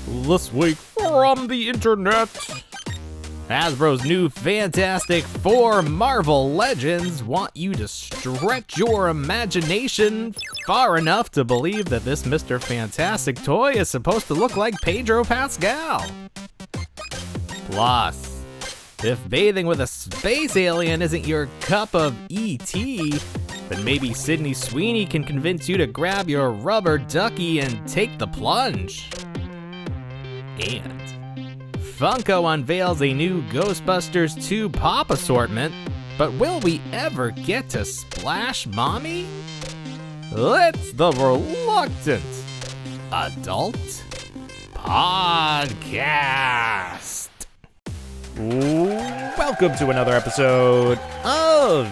This week from the internet, Hasbro's new Fantastic Four Marvel Legends want you to stretch your imagination far enough to believe that this Mr. Fantastic toy is supposed to look like Pedro Pascal. Plus, if bathing with a space alien isn't your cup of E.T., then maybe Sydney Sweeney can convince you to grab your rubber ducky and take the plunge. And Funko unveils a new Ghostbusters 2 pop assortment, but will we ever get to Splash Mommy? It's the Reluctant Adult Podcast. Welcome to another episode of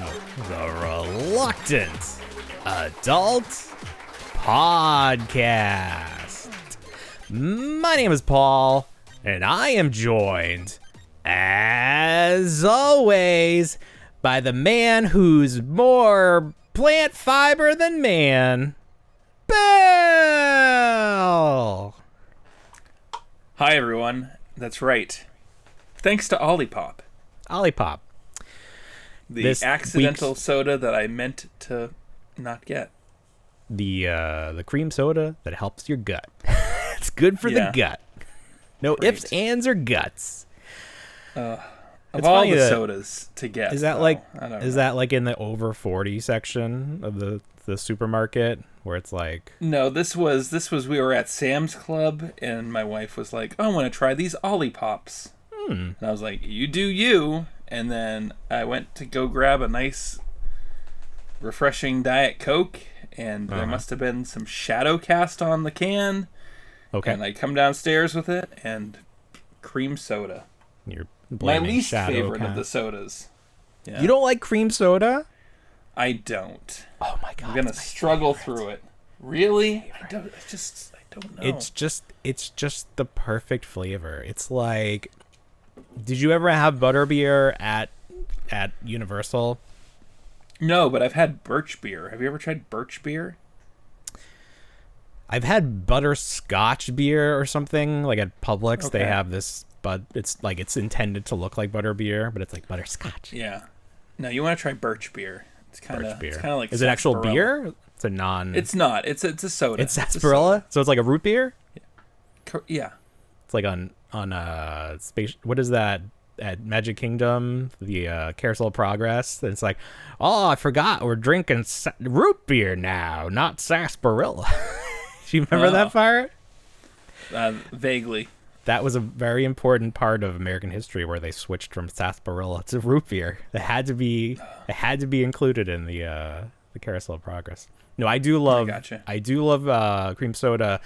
the Reluctant Adult Podcast. My name is Paul, and I am joined, as always, by the man who's more plant fiber than man, Bill! Hi, everyone. That's right. Thanks to Olipop. Olipop. The accidental soda that I meant to not get. The cream soda that helps your gut. It's good for the gut. No Great. ifs, ands, or guts. Of all the sodas to get. Is that like in the over 40 section of the supermarket where it's like? No, this was we were at Sam's Club and my wife was like, "Oh, I want to try these Olipops." And I was like, "You do you." And then I went to go grab a nice refreshing Diet Coke, and there must have been some shadow cast on the can. Okay. And I come downstairs with it, and cream soda. You're my least favorite cast of the sodas. Yeah. You don't like cream soda? I don't. Oh my god! I'm gonna struggle through it. Really? I don't know. It's just the perfect flavor. It's like, did you ever have butterbeer at Universal? No, but I've had birch beer. Have you ever tried birch beer? I've had butterscotch beer or something, like at Publix. Okay. They have this, but it's like it's intended to look like butterbeer, but it's like butterscotch. Yeah. No, you want to try birch beer. It's kind of like. Is it actual beer? It's a non. It's not. It's a soda. It's sarsaparilla, so it's like a root beer. Yeah. It's like on space. What is that at Magic Kingdom? The Carousel of Progress. And it's like, oh, I forgot we're drinking root beer now, not sarsaparilla. Do you remember that part? Vaguely. That was a very important part of American history where they switched from sarsaparilla to root beer. It had to be included in the Carousel of Progress. No, I do love cream soda.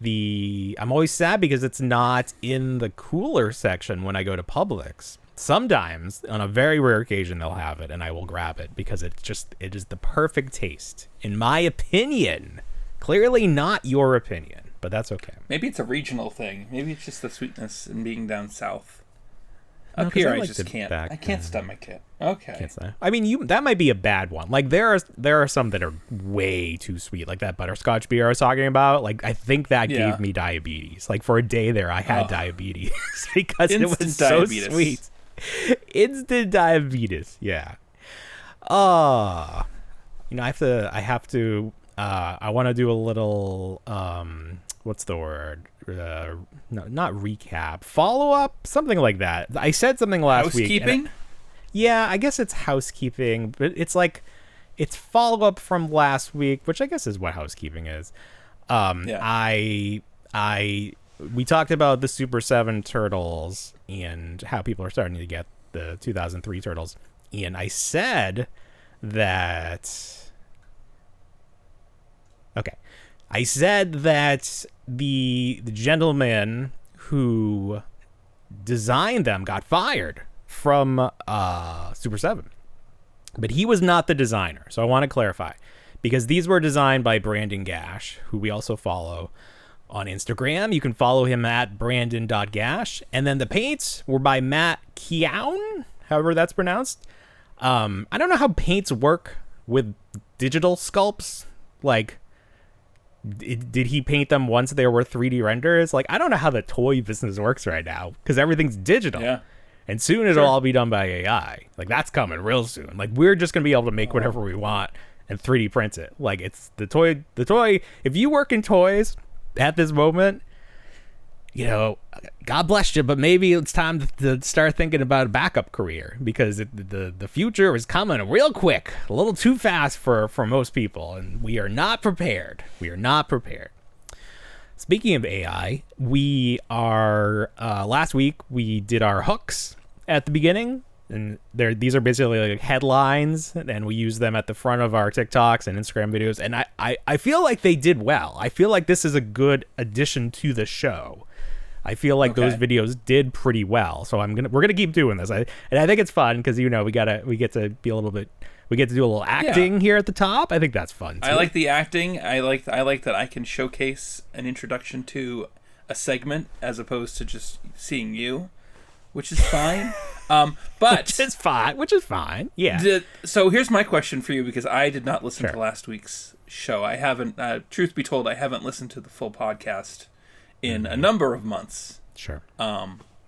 I'm always sad because it's not in the cooler section when I go to Publix. Sometimes, on a very rare occasion, they'll have it, and I will grab it because it is the perfect taste, in my opinion. Clearly not your opinion, but that's okay. Maybe it's a regional thing. Maybe it's just the sweetness and being down south. Up here, I just can't. I can't stomach it. Okay. I mean, that might be a bad one. Like there are some that are way too sweet, like that butterscotch beer I was talking about. Like I think that gave me diabetes. Like for a day there, I had diabetes because it was so sweet. Instant diabetes. Yeah. I have to. I want to do a little, what's the word? No, not recap. Follow up? Something like that. I said something last week. Housekeeping? Yeah, I guess it's housekeeping, but it's like, it's follow up from last week, which I guess is what housekeeping is. We talked about the Super 7 Turtles and how people are starting to get the 2003 Turtles. And I said that... Okay. I said that the gentleman who designed them got fired from Super 7. But he was not the designer. So I want to clarify. Because these were designed by Brandon Gash, who we also follow on Instagram. You can follow him at brandon.gash. And then the paints were by Matt Keown, however that's pronounced. I don't know how paints work with digital sculpts. Like, did he paint them once they were 3D renders? Like, I don't know how the toy business works right now because everything's digital. Yeah. And soon it'll all be done by AI. Like, that's coming real soon. Like, we're just going to be able to make whatever we want and 3D print it. Like, it's the toy. If you work in toys at this moment, you know, God bless you, but maybe it's time to start thinking about a backup career because the future is coming real quick, a little too fast for most people, and we are not prepared. We are not prepared. Speaking of AI, we are last week we did our hooks at the beginning, and these are basically like headlines, and we use them at the front of our TikToks and Instagram videos, and I feel like they did well. I feel like this is a good addition to the show. I feel like those videos did pretty well, so we're gonna keep doing this. And I think it's fun because we get to be a little bit. We get to do a little acting here at the top. I think that's fun too. I like the acting. I like that I can showcase an introduction to a segment as opposed to just seeing you, which is fine. But which is fine. Yeah. So here's my question for you, because I did not listen to last week's show. I haven't. Truth be told, I haven't listened to the full podcast in a number of months. Sure.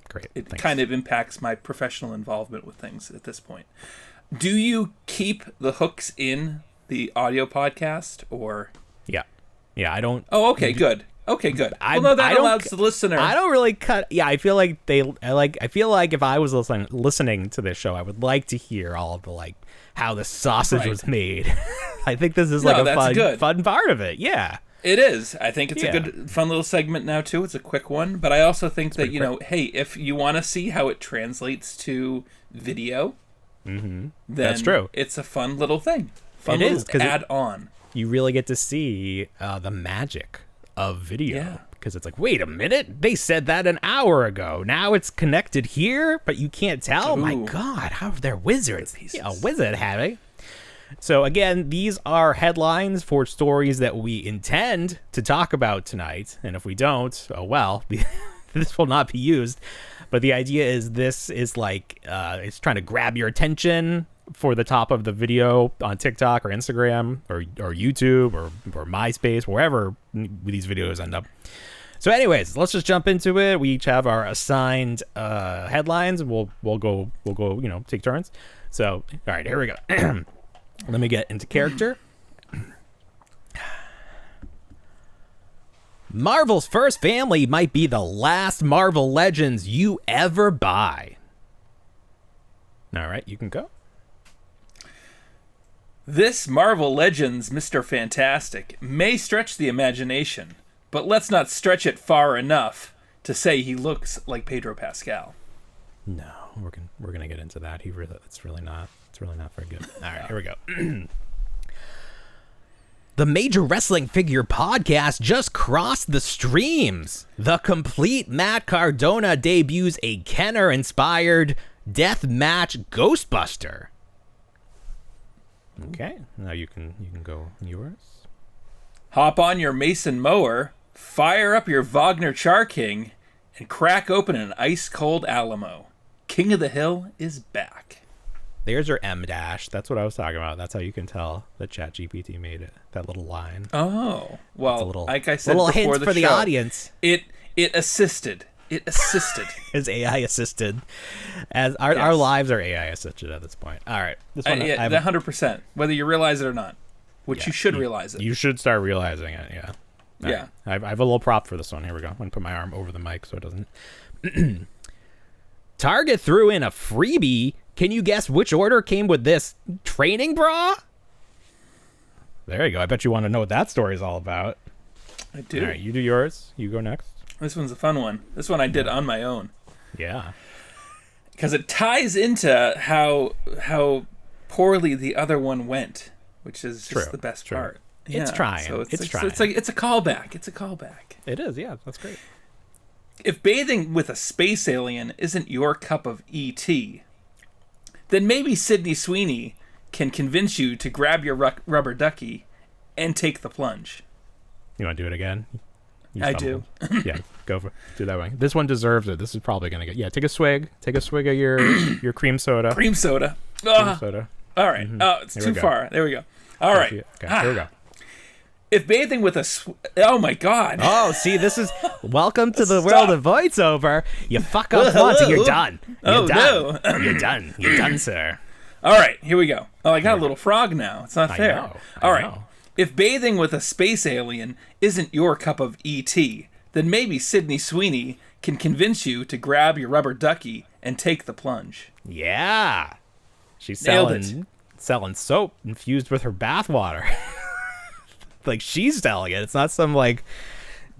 Great. It kind of impacts my professional involvement with things at this point. Do you keep the hooks in the audio podcast, or? Yeah, I don't. Oh, okay, good. Okay, good. That allows the listener. I don't really cut. Yeah, I feel like I feel like if I was listening to this show, I would like to hear all of the how the sausage was made. I think this is a fun part of it. Yeah. It is. I think it's a good, fun little segment now too. It's a quick one, but I also think that hey, if you want to see how it translates to video. Mm-hmm. That's true. It's a fun little thing. Fun little add-on. You really get to see the magic of video because it's like, wait a minute, they said that an hour ago. Now it's connected here, but you can't tell. Ooh. My God, how they're wizards? Yeah, a wizard, Harry. So again, these are headlines for stories that we intend to talk about tonight, and if we don't, oh well, this will not be used. But the idea is this is it's trying to grab your attention for the top of the video on TikTok or Instagram or YouTube or MySpace, wherever these videos end up. So anyways, let's just jump into it. We each have our assigned headlines. We'll go, take turns. So, all right, here we go. Let me get into character. Marvel's first family might be the last Marvel Legends you ever buy. All right, you can go. This Marvel Legends Mr. Fantastic may stretch the imagination, but let's not stretch it far enough to say he looks like Pedro Pascal. No, we're gonna get into that. It's really not very good. All right, here we go. The Major Wrestling Figure Podcast just crossed the streams. The complete Matt Cardona debuts a Kenner-inspired death match Ghostbuster. Okay, now you can go yours. Hop on your Mason mower, fire up your Wagner Char King, and crack open an ice-cold Alamo. King of the Hill is back. There's your M dash. That's what I was talking about. That's how you can tell that ChatGPT made it. That little line. Oh, well, like I said before hint for the audience. It assisted. It assisted. It's AI assisted. As our lives are AI assisted at this point. All right, this one. 100%. Whether you realize it or not, which you should realize it. You should start realizing it. Yeah. Yeah. Right. I have a little prop for this one. Here we go. I'm gonna put my arm over the mic so it doesn't. Target threw in a freebie. Can you guess which order came with this training bra? There you go. I bet you want to know what that story is all about. I do. All right, you do yours. You go next. This one's a fun one. This one I did on my own. Yeah. Because it ties into how poorly the other one went, which is just the best part. Yeah. It's trying. So it's trying. It's a callback. It's a callback. It is. Yeah, that's great. If bathing with a space alien isn't your cup of E.T., then maybe Sydney Sweeney can convince you to grab your rubber ducky and take the plunge. You want to do it again? I do. Yeah, do that one. This one deserves it. This is probably going to get... Yeah, take a swig. Take a swig of your cream soda. Cream soda. Cream soda. All right. Mm-hmm. Oh, it's too far. There we go. All right. Okay, here we go. If bathing with oh my god. Oh, see, this is welcome to the world of voiceover. You fuck up once and you're done. You're done. No. You're done. You're done, sir. All right, here we go. Oh, I got a little frog now. It's not fair. I All right. know. If bathing with a space alien isn't your cup of ET, then maybe Sydney Sweeney can convince you to grab your rubber ducky and take the plunge. Yeah. She's Nailed selling soap infused with her bathwater. Like, she's selling it. It's not some, like,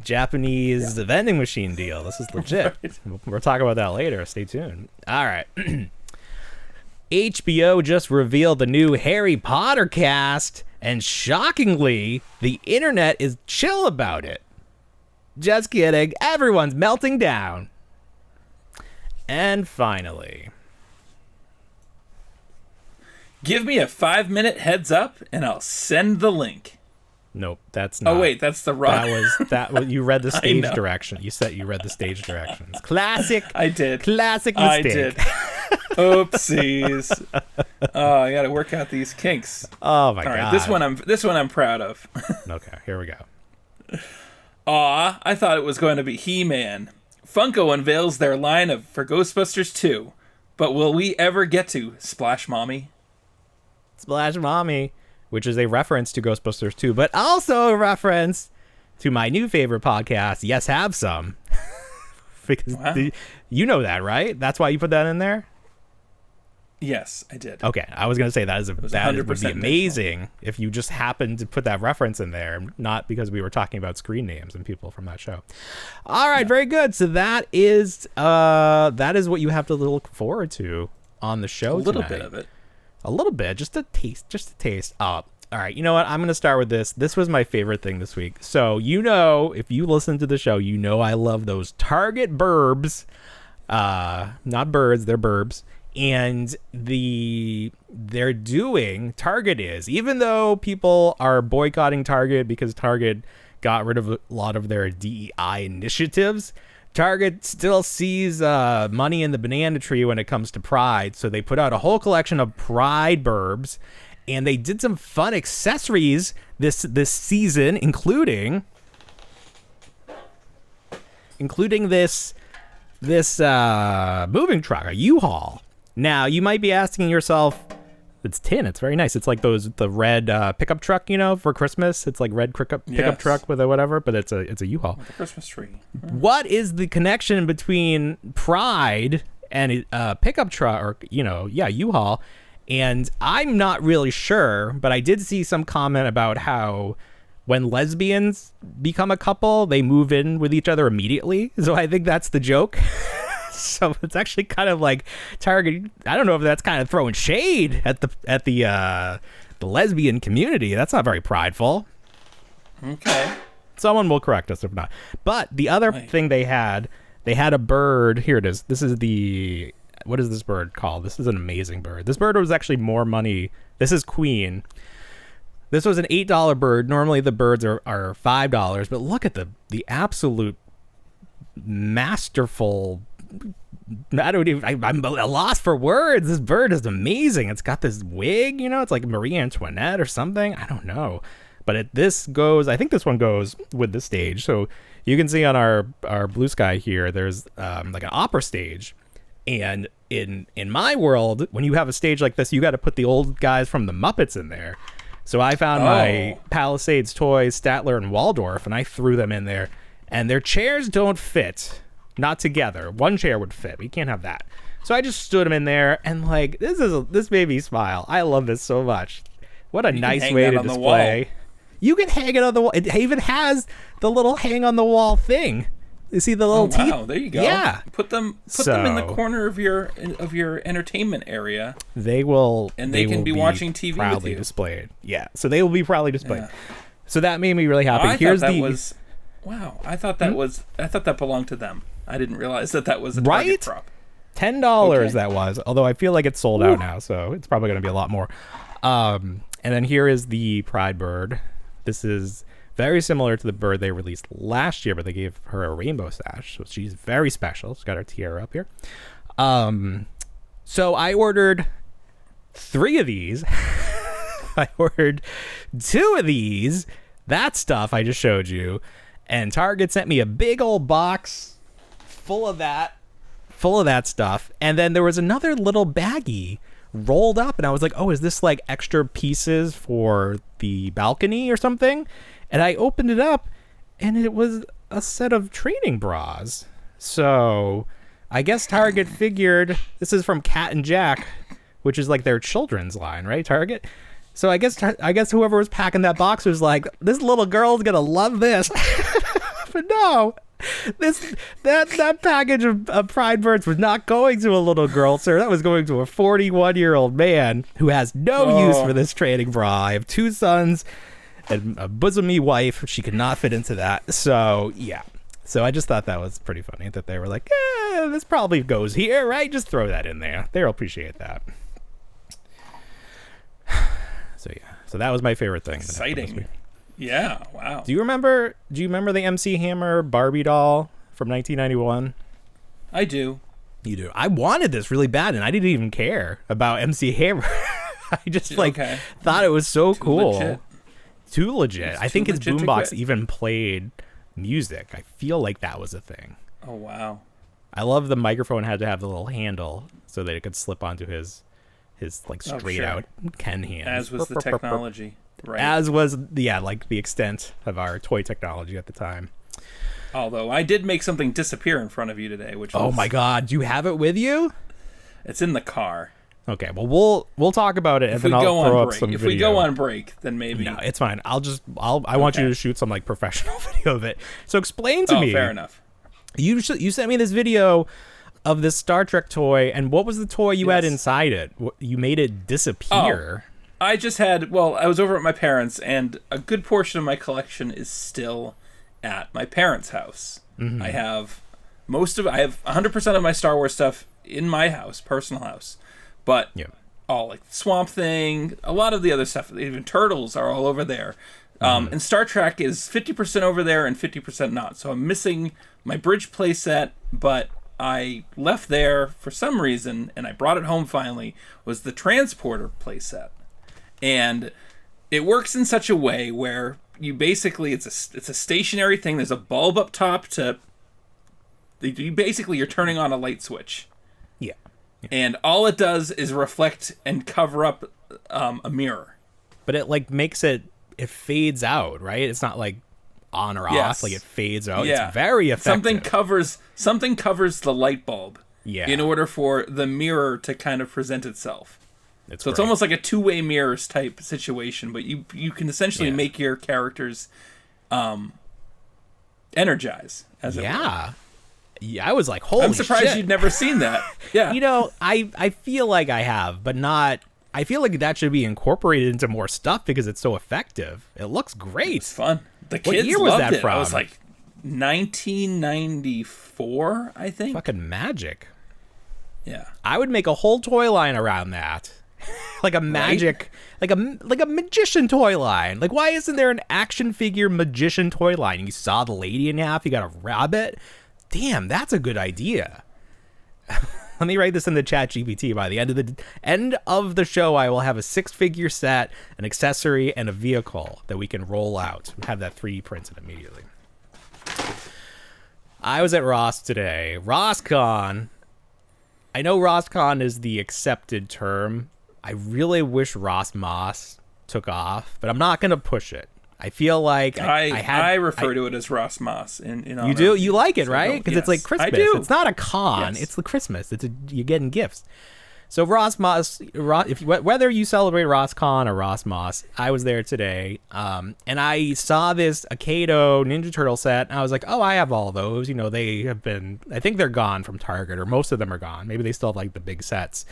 Japanese vending machine deal. This is legit. Right. We'll talk about that later. Stay tuned. All right. HBO just revealed the new Harry Potter cast, and shockingly, the internet is chill about it. Just kidding. Everyone's melting down. And finally, give me a 5-minute heads up, and I'll send the link. Nope, that's not. Oh wait, that's the wrong. That was you read the stage direction. You read the stage directions. Classic. I did. Classic mistake. I did. Oopsies. Oh, I got to work out these kinks. Oh my god. All right, this one I'm proud of. Okay, here we go. Aw, I thought it was going to be He-Man. Funko unveils their line for Ghostbusters 2, but will we ever get to Splash Mommy? Splash Mommy, which is a reference to Ghostbusters 2, but also a reference to my new favorite podcast, Yes Have Some. Because you know that, right? That's why you put that in there? Yes, I did. Okay, I was going to say that would be amazing if you just happened to put that reference in there, not because we were talking about screen names and people from that show. All right, very good. So that is what you have to look forward to on the show tonight. A little bit of it. A little bit, just a taste. All right, you know what? I'm going to start with this. This was my favorite thing this week. So, if you listen to the show, you know I love those Target burbs. Not birds, they're burbs. And Target is, even though people are boycotting Target because Target got rid of a lot of their DEI initiatives, Target still sees money in the banana tree when it comes to Pride. So they put out a whole collection of Pride burbs, and they did some fun accessories this season, including this moving truck, a U-Haul. Now, you might be asking yourself, it's tin. It's very nice. It's like the red pickup truck, for Christmas. It's like red pickup truck with a whatever, but it's a U-Haul. With a Christmas tree. What is the connection between Pride and a pickup truck, or U-Haul? And I'm not really sure, but I did see some comment about how when lesbians become a couple, they move in with each other immediately. So I think that's the joke. So it's actually kind of like Target. I don't know if that's kind of throwing shade at the lesbian community. That's not very prideful. Okay. Someone will correct us if not. But the other thing they had a bird. Here it is. This is what is this bird called? This is an amazing bird. This bird was actually more money. This is Queen. This was an $8 bird. Normally the birds are $5, but look at the absolute masterful. I'm at a loss for words. This bird is amazing. It's got this wig, it's like Marie Antoinette or something. I don't know. But I think this one goes with the stage. So you can see on our blue sky here, there's like an opera stage. And in my world, when you have a stage like this, you got to put the old guys from the Muppets in there. So I found my Palisades toys, Statler and Waldorf, and I threw them in there. And their chairs don't fit. Not together. One chair would fit. We can't have that. So I just stood them in there, and this made me smile. I love this so much. What a nice way to display. You can hang it on the wall. It even has the little hang on the wall thing. You see the little teeth? Wow, there you go. Yeah. Put them in the corner of your entertainment area. They will, and they can be watching TV proudly with you. Displayed. Yeah. So they will be proudly displayed. Yeah. So that made me really happy. Wow, I thought that belonged to them. I didn't realize that was a Target prop. $10 that was, although I feel like it's sold out now, so it's probably going to be a lot more. And then here is the Pride bird. This is very similar to the bird they released last year, but they gave her a rainbow sash, so she's very special. She's got her tiara up here. So I ordered 3 of these. I ordered 2 of these. that stuff I just showed you, and Target sent me a big old box full of that stuff, and then there was another little baggie rolled up, and I was like, oh, is this like extra pieces for the balcony or something? And I opened it up, and it was a set of training bras. So I guess Target figured, this is from Cat and Jack, which is like their children's line, right? Target. So I guess whoever was packing that box was like, this little girl's gonna love this. But no, that package of Pride Birds was not going to a little girl, sir. That was going to a 41-year-old man who has no use for this training bra. I have 2 sons and a bosomy wife. She could not fit into that. So yeah. So I just thought that was pretty funny that they were like, this probably goes here, right? Just throw that in there. They'll appreciate that. So yeah. So that was my favorite thing. Exciting. Yeah, wow. Do you remember the MC Hammer Barbie doll from 1991? I do. You do. I wanted this really bad, and I didn't even care about MC Hammer. I just thought it was so cool. Legit. Too legit. I think his boombox even played music. I feel like that was a thing. Oh, wow. I love the microphone had to have the little handle so that it could slip onto his like straight out Ken hand. As was the technology. Right. As was like the extent of our toy technology at the time. Although I did make something disappear in front of you today, which was, oh my god, do you have it with you? It's in the car. Okay, well we'll talk about it, and then I'll throw up some video. If we go on break, then maybe. No, it's fine. I want you to shoot some like professional video of it. So explain to me. Fair enough. You sent me this video of this Star Trek toy, and what was the toy you had inside it? You made it disappear. I just had, I was over at my parents', and a good portion of my collection is still at my parents' house. Mm-hmm. I have 100% of my Star Wars stuff in my house, personal house. But all like Swamp Thing, a lot of the other stuff, even Turtles are all over there. And Star Trek is 50% over there and 50% not. So I'm missing my Bridge playset, but I left there for some reason, and I brought it home finally, was the Transporter playset. And it works in such a way where you basically, it's a stationary thing. There's a bulb up top you're turning on a light switch. Yeah. And all it does is reflect and cover up a mirror. But it like makes it fades out, right? It's not like on or off, like it fades out. Yeah. It's very effective. Something covers the light bulb in order for the mirror to kind of present itself. It's almost like a two-way mirrors type situation, but you can essentially make your characters energize, as it were. Yeah, I was like, holy shit. I'm surprised you'd never seen that. Yeah. I feel like I have, but not... I feel like that should be incorporated into more stuff because it's so effective. It looks great. It's fun. The kids loved it. From? I was like 1994, I think. Fucking magic. Yeah. I would make a whole toy line around that. Like a magic, like a magician toy line. Like, why isn't there an action figure magician toy line? You saw the lady in half, you got a rabbit. Damn, that's a good idea. Let me write this in the chat GPT. By the end of the show, I will have a 6-figure set, an accessory, and a vehicle that we can roll out. Have that 3D printed immediately. I was at Ross today. RossCon. I know RossCon is the accepted term. I really wish Ross Moss took off, but I'm not going to push it. I feel like I refer to it as Ross Moss. You do? You like it, right? Because it's like Christmas. I do. It's not a con. Yes. It's the Christmas. You're getting gifts. So Ross Moss, whether you celebrate RossCon or Ross Moss, I was there today, and I saw this Akato Ninja Turtle set, and I was like, oh, I have all those. They have been, I think they're gone from Target, or most of them are gone. Maybe they still have like the big sets.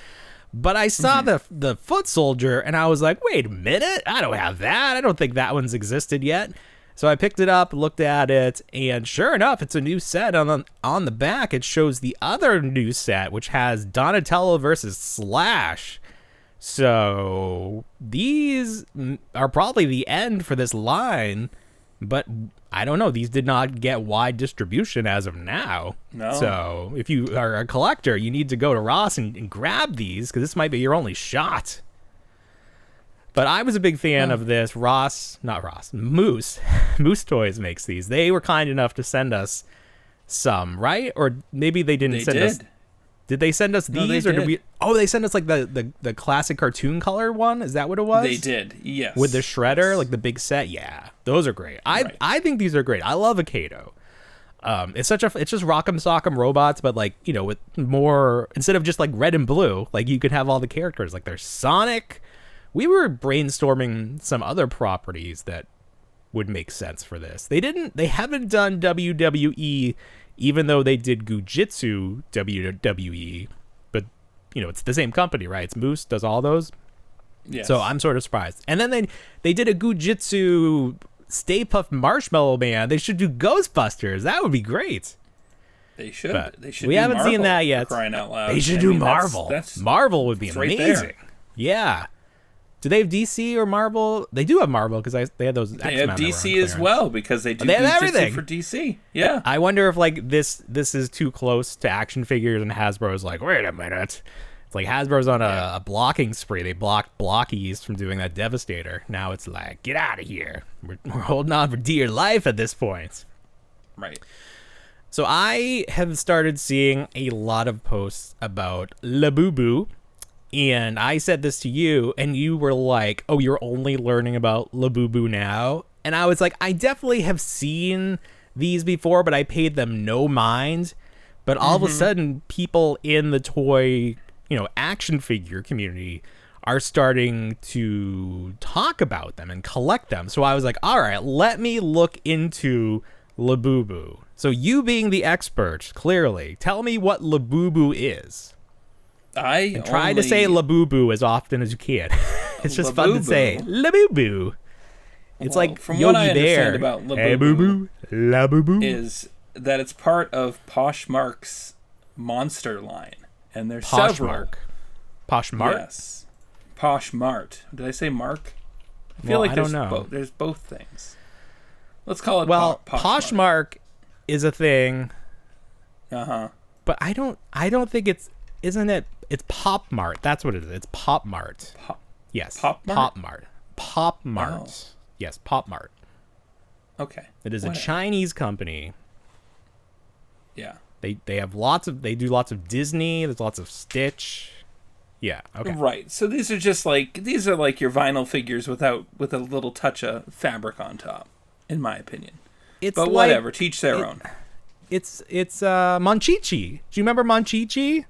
But I saw the Foot Soldier, and I was like, wait a minute, I don't have that. I don't think that one's existed yet. So I picked it up, looked at it, and sure enough, it's a new set. On the back, it shows the other new set, which has Donatello versus Slash. So these are probably the end for this line, but I don't know. These did not get wide distribution as of now. No. So if you are a collector, you need to go to Ross and grab these, because this might be your only shot. But I was a big fan of this. Moose. Moose Toys makes these. They were kind enough to send us some, right? Or maybe they didn't send us. Did they send us these, or did we? Oh, they sent us like the classic cartoon color one. Is that what it was? They did. Yes. With the shredder, like the big set. Yeah, those are great. I think these are great. I love a Kato. It's just Rock'em Sock'em robots, but like, you know, with more, instead of just like red and blue, like you could have all the characters. Like there's Sonic. We were brainstorming some other properties that would make sense for this. They haven't done WWE, even though they did Gujitsu WWE, but you know, it's the same company, right? It's Moose does all those. Yes. So I'm sort of surprised. And then they did a Gujitsu Stay Puft Marshmallow Man. They should do Ghostbusters. That would be great. They should. But they should. We haven't Marvel, seen that yet. Crying out loud. They should do Marvel. Marvel would be amazing. Right, yeah. Do they have DC or Marvel? They do have Marvel because they had those. They have DC as well because they do. They have everything for DC. Yeah. I wonder if like this is too close to action figures, and Hasbro's like, wait a minute. It's like Hasbro's on a blocking spree. They blocked Blockies from doing that Devastator. Now it's like, get out of here. We're holding on for dear life at this point. Right. So I have started seeing a lot of posts about Labubu. And I said this to you, and you were like, oh, you're only learning about Labubu now? And I was like, I definitely have seen these before, but I paid them no mind. But all of a sudden, people in the toy, you know, action figure community are starting to talk about them and collect them. So I was like, all right, let me look into Labubu. So you being the expert, clearly, tell me what Labubu is. And try to say Labubu as often as you can. It's just fun to say Labubu. It's like from Yogi what I understand Bear. about Labubu, hey, boo-boo. Labubu is that it's part of Poshmark's monster line, and there's several. Poshmark. Yes, Poshmart. Did I say Mark? I feel like I don't know. There's both things. Let's call it. Poshmark is a thing. But I don't think it's. Isn't it? It's Pop Mart. That's what it is. It's Pop Mart. Yes. Pop Mart? Pop Mart. Pop Mart. Oh. Yes, Pop Mart. Okay. It is a Chinese company. Yeah. They do lots of Disney. There's lots of Stitch. Yeah. Okay. Right. So these are like your vinyl figures with a little touch of fabric on top, in my opinion. But whatever, teach their own. It's Monchichi. Do you remember Monchichi?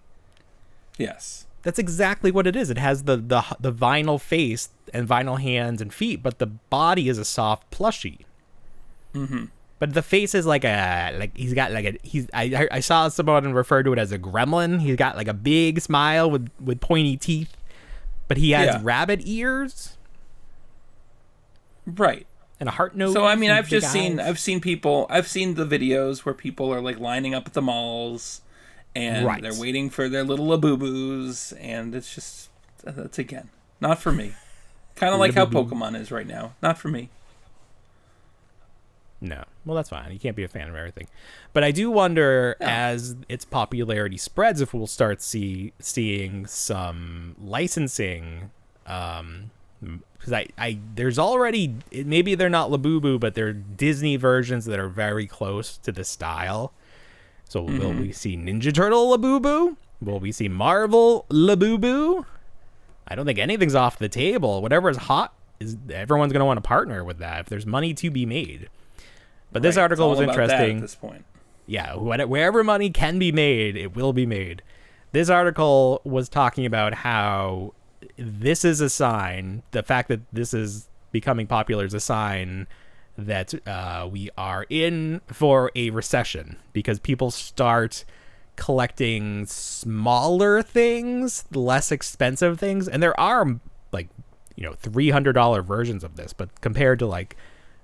Yes. That's exactly what it is. It has the vinyl face and vinyl hands and feet, but the body is a soft plushie. Mm-hmm. But the face is I saw someone refer to it as a gremlin. He's got like a big smile with pointy teeth, but he has rabbit ears. Right. And a heart nose. So I mean, I've seen the videos where people are like lining up at the malls. And they're waiting for their little Labubus, and it's just, that's again, not for me. Kind of like how Pokemon is right now. Not for me. No. Well, that's fine. You can't be a fan of everything. But I do wonder, as its popularity spreads, if we'll start seeing some licensing. Because there's already, maybe they're not Labubu, but they're Disney versions that are very close to the style. So will we see Ninja Turtle Labubu? Will we see Marvel Labubu? I don't think anything's off the table. Whatever is hot, everyone's going to want to partner with that if there's money to be made. But this article was interesting. At this point. Yeah, wherever money can be made, it will be made. This article was talking about how this is a sign, the fact that this is becoming popular is a sign that we are in for a recession, because people start collecting smaller things, less expensive things, and there are like, you know, $300 versions of this, but compared to like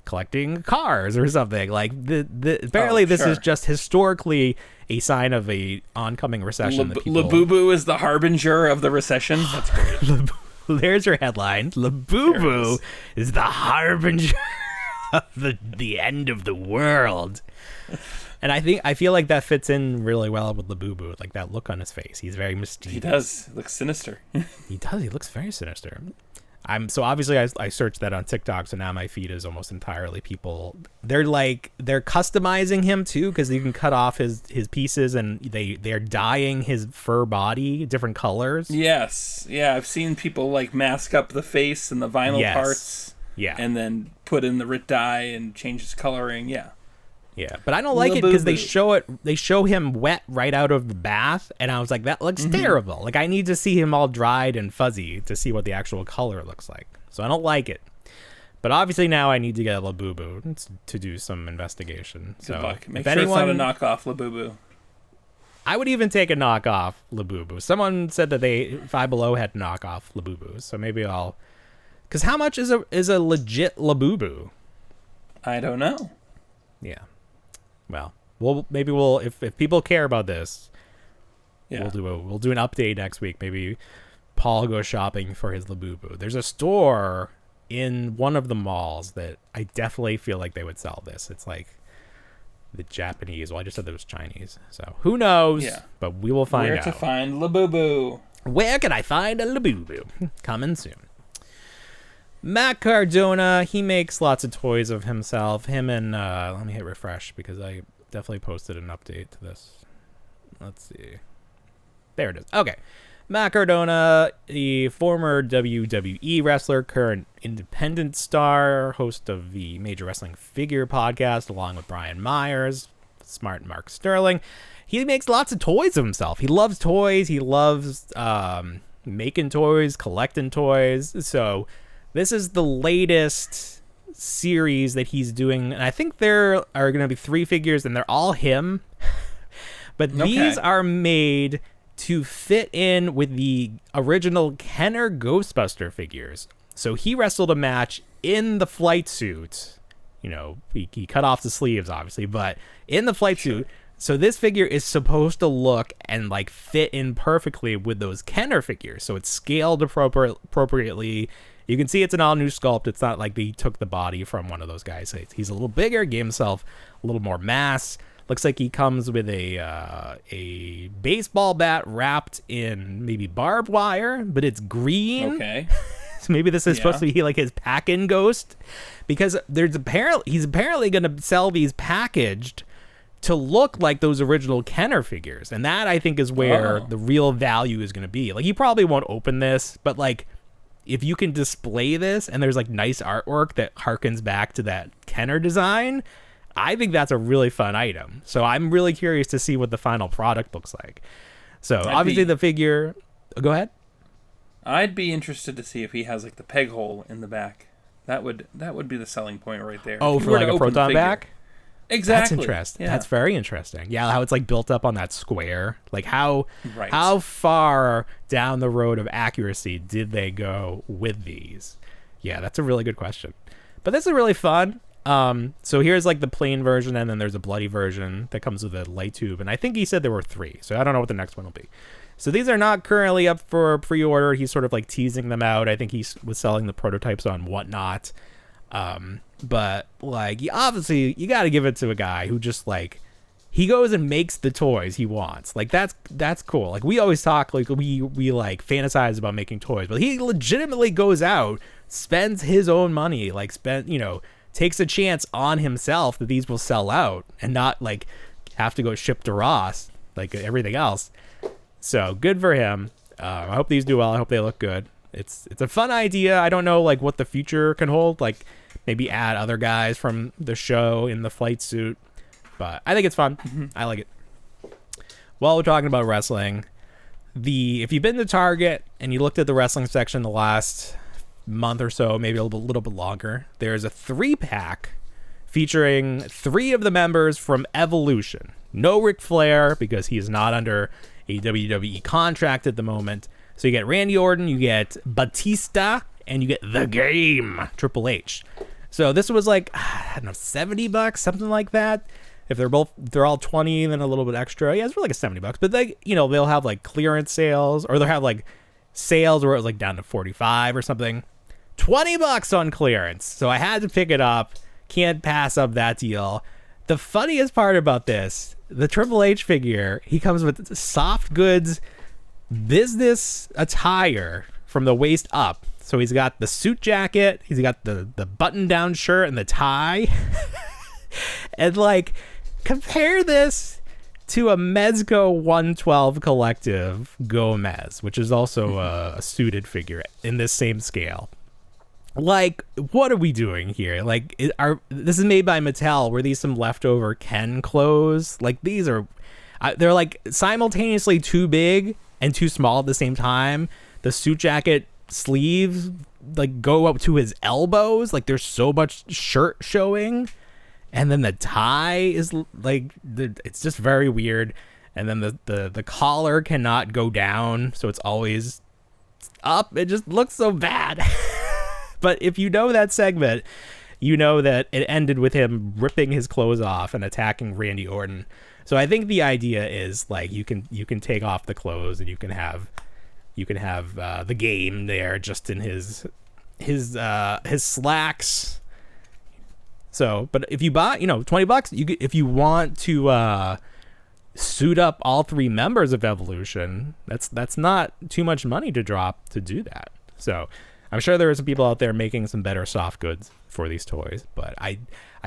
collecting cars or something, like apparently this is just historically a sign of a oncoming recession. Labubu is the harbinger of the recession. That's great. There's your headline. Labubu is the harbinger of the end of the world. And I feel like that fits in really well with Labubu, like that look on his face. He's very mysterious. He does look sinister. He does. He looks very sinister. So obviously I searched that on TikTok, so now my feed is almost entirely people. They're customizing him too, because you can cut off his pieces, and they're dyeing his fur body different colors. Yes, yeah, I've seen people like mask up the face and the vinyl parts, and then put in the Rit dye and change his coloring. Yeah, but I don't like it because they show him wet right out of the bath, and I was like, that looks terrible. Like, I need to see him all dried and fuzzy to see what the actual color looks like. So I don't like it. But obviously now I need to get a Labubu to do some investigation. Good luck. Make sure it's not a knockoff Labubu. I would even take a knockoff Labubu. Someone said that Five Below had knockoff Labubus, so maybe I'll... Because how much is a legit Labubu? I don't know. Yeah. Well, if people care about this, we'll do an update next week. Maybe Paul goes shopping for his Labubu. There's a store in one of the malls that I definitely feel like they would sell this. It's like the Japanese. Well, I just said it was Chinese, so who knows? Yeah, but we will find out. Where to find Labubu? Where can I find a Labubu? Coming soon. Matt Cardona, he makes lots of toys of himself. Him and, let me hit refresh because I definitely posted an update to this. Let's see. There it is. Okay. Matt Cardona, the former WWE wrestler, current independent star, host of the Major Wrestling Figure podcast, along with Brian Myers, Smart Mark Sterling. He makes lots of toys of himself. He loves toys. He loves making toys, collecting toys. So... this is the latest series that he's doing, and I think there are going to be 3 figures, and they're all him. But these are made to fit in with the original Kenner Ghostbuster figures. So he wrestled a match in the flight suit. You know, he cut off the sleeves, obviously, but in the flight suit. So this figure is supposed to look and like fit in perfectly with those Kenner figures. So it's scaled appropriately. You can see it's an all-new sculpt. It's not like they took the body from one of those guys. He's a little bigger, gave himself a little more mass. Looks like he comes with a baseball bat wrapped in maybe barbed wire, but it's green. Okay. So maybe this is supposed to be like his pack-in ghost, because he's apparently going to sell these packaged to look like those original Kenner figures, and that I think is where the real value is going to be. Like, you probably won't open this, but like, if you can display this and there's like nice artwork that harkens back to that Kenner design, I think that's a really fun item. So I'm really curious to see what the final product looks like. So obviously the figure, go ahead. I'd be interested to see if he has like the peg hole in the back. That would be the selling point right there. Oh, for like a proton back? Exactly. That's interesting. Yeah. That's very interesting. Yeah, how it's like built up on that square. Like how far down the road of accuracy did they go with these? Yeah, that's a really good question. But this is really fun. So here's like the plain version, and then there's a bloody version that comes with a light tube. And I think he said there were 3. So I don't know what the next one will be. So these are not currently up for pre-order. He's sort of like teasing them out. I think he was selling the prototypes on Whatnot. But like, obviously you got to give it to a guy who just like, he goes and makes the toys he wants. Like that's cool. Like, we always talk, like we like fantasize about making toys, but he legitimately goes out, spends his own money, like takes a chance on himself that these will sell out and not like have to go ship to Ross like everything else. So good for him. I hope these do well. I hope they look good. It's a fun idea. I don't know like what the future can hold. Like, maybe add other guys from the show in the flight suit. But I think it's fun. Mm-hmm. I like it. While we're talking about wrestling, if you've been to Target and you looked at the wrestling section the last month or so, maybe a little bit longer, there's a 3-pack featuring 3 of the members from Evolution. No Ric Flair, because he is not under a WWE contract at the moment. So you get Randy Orton, you get Batista, and you get The Game, Triple H. So this was like, I don't know, $70, something like that. If they're all 20, then a little bit extra. Yeah, it's really like $70. But they'll have like clearance sales, or they'll have like sales where it was like down to 45 or something. $20 on clearance. So I had to pick it up. Can't pass up that deal. The funniest part about this, the Triple H figure, he comes with soft goods business attire from the waist up. So he's got the suit jacket, he's got the button-down shirt and the tie. And like, compare this to a Mezco 112 collective Gomez, which is also a suited figure in this same scale. Like, what are we doing here? Like, this is made by Mattel. Were these some leftover Ken clothes? Like, these are, they're like simultaneously too big and too small at the same time. The suit jacket sleeves like go up to his elbows. Like, there's so much shirt showing. And then the tie is like, it's just very weird. And then the collar cannot go down, so it's always up. It just looks so bad. But if you know that segment, you know that it ended with him ripping his clothes off and attacking Randy Orton. So I think the idea is like you can take off the clothes and you can have the game there just in his slacks. So, but if you buy, $20, if you want to suit up all three members of Evolution, that's not too much money to drop to do that. So, I'm sure there are some people out there making some better soft goods for these toys, but I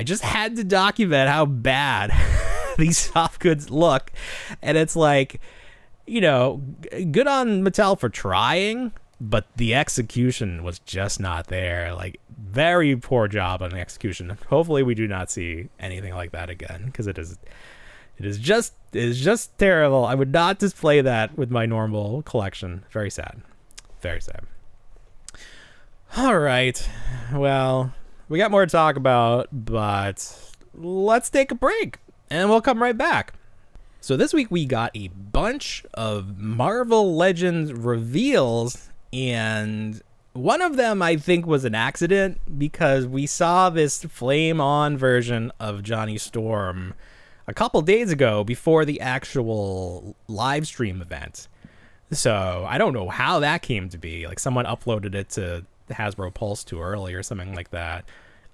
just had to document how bad these soft goods look, and it's like, good on Mattel for trying, but the execution was just not there. Like, very poor job on the execution. Hopefully we do not see anything like that again, because it is just terrible. I would not display that with my normal collection. Very sad. Very sad. All right. Well, we got more to talk about, but let's take a break and we'll come right back. So this week we got a bunch of Marvel Legends reveals, and one of them I think was an accident because we saw this flame on version of Johnny Storm a couple days ago before the actual live stream event. So I don't know how that came to be. Like, someone uploaded it to the Hasbro Pulse too early or something like that.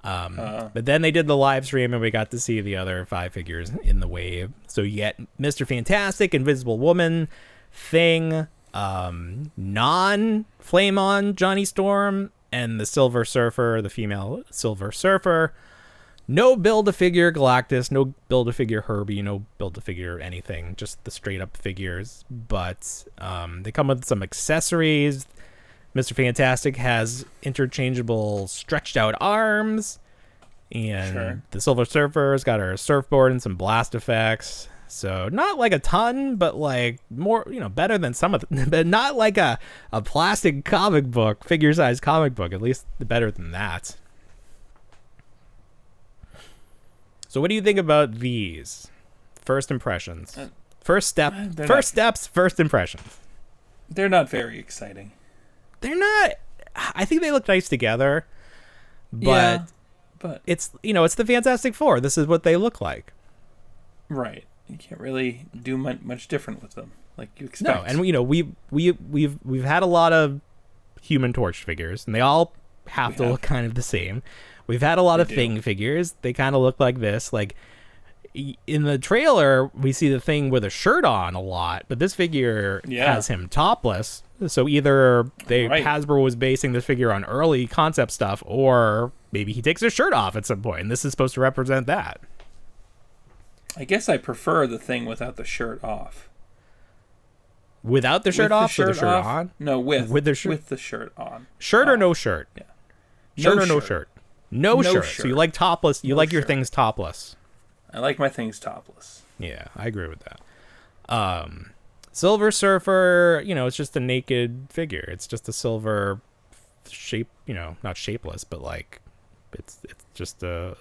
But then they did the live stream and we got to see the other 5 figures in the wave. So you get Mr. Fantastic, Invisible Woman, Thing, non-Flame On Johnny Storm, and the Silver Surfer, the female Silver Surfer. No Build-A-Figure Galactus, no Build-A-Figure Herbie, no Build-A-Figure anything, just the straight-up figures. But they come with some accessories. Mr. Fantastic has interchangeable stretched-out arms, and the Silver Surfer's got her surfboard and some blast effects. So not like a ton, but like more, better than some of them. But not like a plastic comic book, figure-sized comic book. At least better than that. So what do you think about these? First impressions. First impressions. They're not very exciting. They're not. I think they look nice together. But it's, it's the Fantastic Four. This is what they look like. Right. You can't really do much different with them, like you expect. No, and we've had a lot of Human Torch figures, and they all have to look kind of the same. We've had a lot of Thing figures. They kind of look like this. Like, in the trailer, we see the Thing with a shirt on a lot, but this figure has him topless. So either Hasbro was basing this figure on early concept stuff, or maybe he takes his shirt off at some point, and this is supposed to represent that. I guess I prefer the Thing without the shirt off. Without the shirt off, or the shirt on? No, with the shirt. With the shirt on. Shirt or no shirt? Yeah. Shirt or no shirt? No shirt. So you like topless. You like your things topless. I like my things topless. Yeah, I agree with that. Silver Surfer, it's just a naked figure. It's just a silver shape, not shapeless, but like it's just a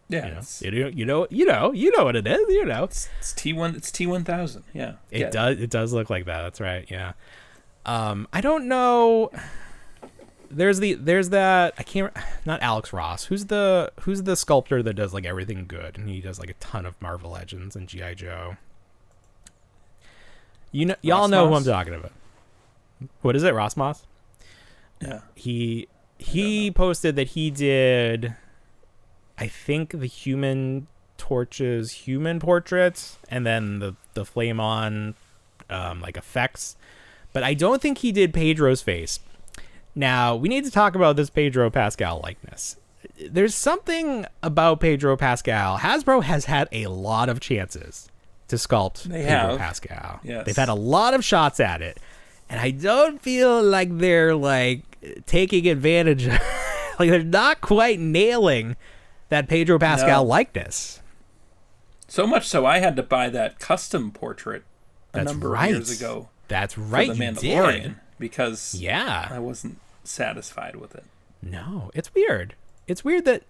you know what it is. It's T1. It's T1000. Yeah. It does look like that. That's right. Yeah. I don't know. There's that I can't, not Alex Ross. Who's the sculptor that does like everything good, and he does like a ton of Marvel Legends and G.I. Joe. Y'all know who I'm talking about. What is it, Ross Moss? Yeah. He posted that he did, I think, the Human Torch's human portraits, and then the Flame On like effects, but I don't think he did Pedro's face. Now, we need to talk about this Pedro Pascal likeness. There's something about Pedro Pascal. Hasbro has had a lot of chances to sculpt Pedro Pascal. Yes. They've had a lot of shots at it. And I don't feel like they're, like, taking advantage of like, they're not quite nailing that Pedro Pascal likeness. So much so, I had to buy that custom portrait a number of years ago. That's right, for the Mandalorian, because I wasn't satisfied with it. No, it's weird. It's weird that,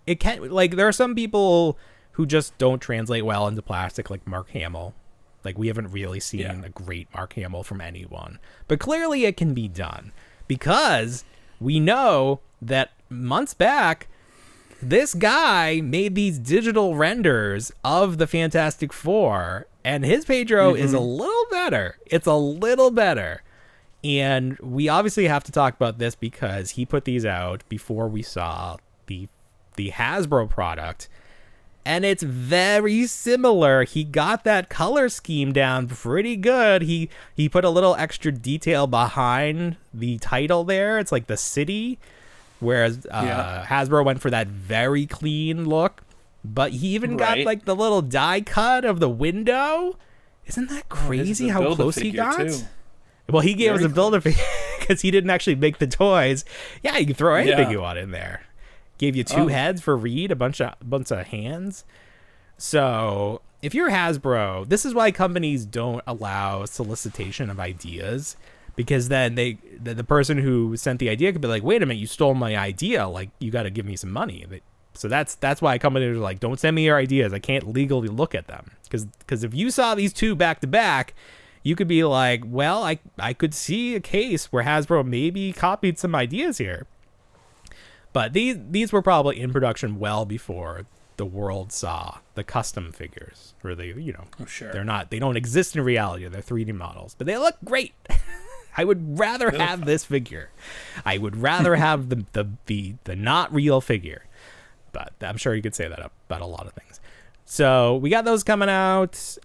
it can't, like, there are some people who just don't translate well into plastic, like Mark Hamill. Like, we haven't really seen a great Mark Hamill from anyone. But clearly it can be done, because we know that months back, this guy made these digital renders of the Fantastic Four, and his Pedro is a little better. It's a little better. And we obviously have to talk about this because he put these out before we saw the Hasbro product. And it's very similar. He got that color scheme down pretty good. He put a little extra detail behind the title there. It's like the city. Whereas Hasbro went for that very clean look. But he even got like the little die cut of the window. Isn't that crazy how close he got? Too. Well, he gave us a Build-A-Figure because he didn't actually make the toys. Yeah, you can throw anything you want in there. Gave you 2 heads for Reed, a bunch of hands. So if you're Hasbro, this is why companies don't allow solicitation of ideas, because then the person who sent the idea could be like, wait a minute, you stole my idea. Like, you got to give me some money. So that's why companies are like, don't send me your ideas. I can't legally look at them. Because if you saw these 2 back to back, you could be like, well, I could see a case where Hasbro maybe copied some ideas here. But these were probably in production well before the world saw the custom figures, where they, they don't exist in reality. They're 3D models, but they look great. I would rather have this figure. I would rather have the not real figure. But I'm sure you could say that about a lot of things. So we got those coming out.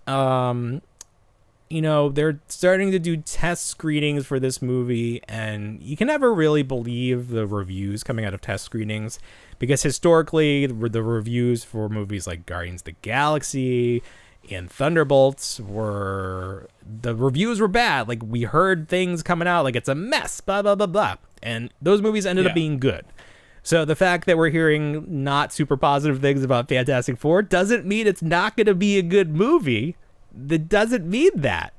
They're starting to do test screenings for this movie, and you can never really believe the reviews coming out of test screenings, because historically the reviews for movies like Guardians of the Galaxy and Thunderbolts the reviews were bad. Like, we heard things coming out like it's a mess, blah, blah, blah, blah. And those movies ended up being good. So the fact that we're hearing not super positive things about Fantastic Four doesn't mean it's not going to be a good movie. That doesn't mean that.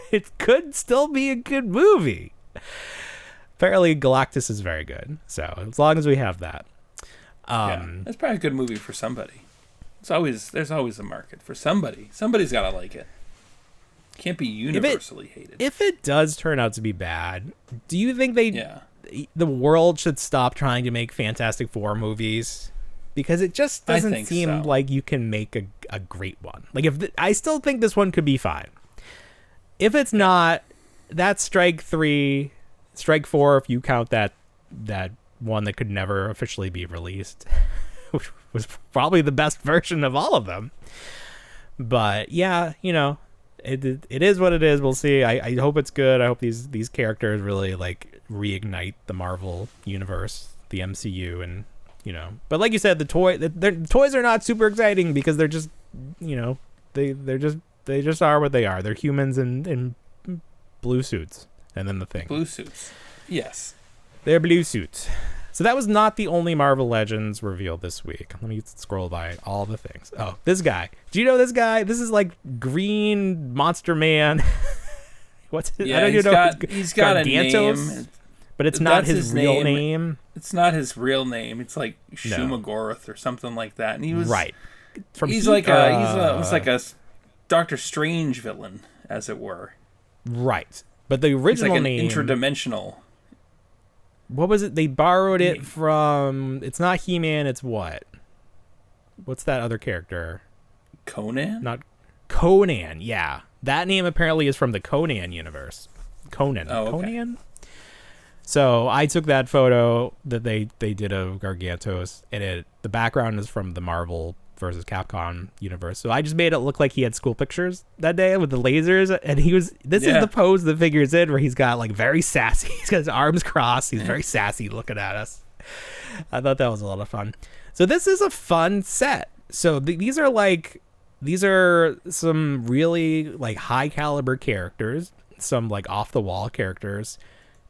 It could still be a good movie. Apparently, Galactus is very good. So as long as we have that. That's probably a good movie for somebody. There's always a market for somebody. Somebody's got to like it. Can't be universally hated. If it does turn out to be bad, do you think the world should stop trying to make Fantastic Four movies? Because it just doesn't seem like you can make a great one. Like, I still think this one could be fine. If it's not, that's strike 3, strike 4 if you count that one that could never officially be released, which was probably the best version of all of them. But yeah, it is what it is. We'll see. I hope it's good. I hope these characters really like reignite the Marvel universe, the MCU, and but like you said, the toys are not super exciting because they're just, they just are what they are. They're humans in blue suits, and then the thing. Blue suits, yes, they're blue suits. So that was not the only Marvel Legends revealed this week. Let me scroll by all the things. Oh, this guy. Do you know this guy? This is like Green Monster Man. What's his? Yeah, I don't even know. He's got Gargantos, a name. But it's not his real name. It's not his real name. It's like Shumagoroth or something like that. And he was he's like a Doctor Strange villain, as it were. Right. But the original name, interdimensional. What was it? They borrowed it from. It's not He-Man. It's what? What's that other character? Conan. Not Conan. Yeah, that name apparently is from the Conan universe. Conan. Oh, okay. Conan. So I took that photo that they did of Gargantos, and the background is from the Marvel versus Capcom universe. So I just made it look like he had school pictures that day with the lasers, and this is the pose the figure's in, where he's got like very sassy. He's got his arms crossed. He's very sassy looking at us. I thought that was a lot of fun. So this is a fun set. So these are some really like high caliber characters, some like off the wall characters,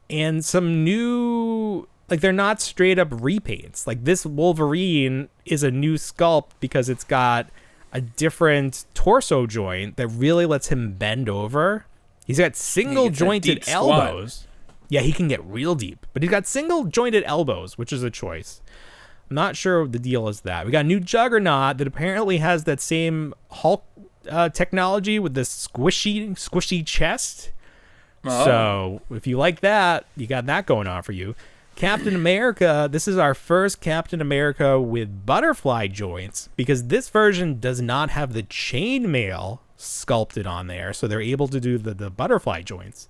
and some new, like, they're not straight up repaints. Like, this Wolverine is a new sculpt because it's got a different torso joint that really lets him bend over. He's got single jointed elbows. Yeah, he can get real deep, but he's got single jointed elbows, which is a choice. I'm not sure what the deal is that. We got a new Juggernaut that apparently has that same Hulk technology with this squishy chest. Oh. So if you like that, you got that going on for you. Captain America, this is our first Captain America with butterfly joints, because this version does not have the chainmail sculpted on there, so they're able to do the butterfly joints.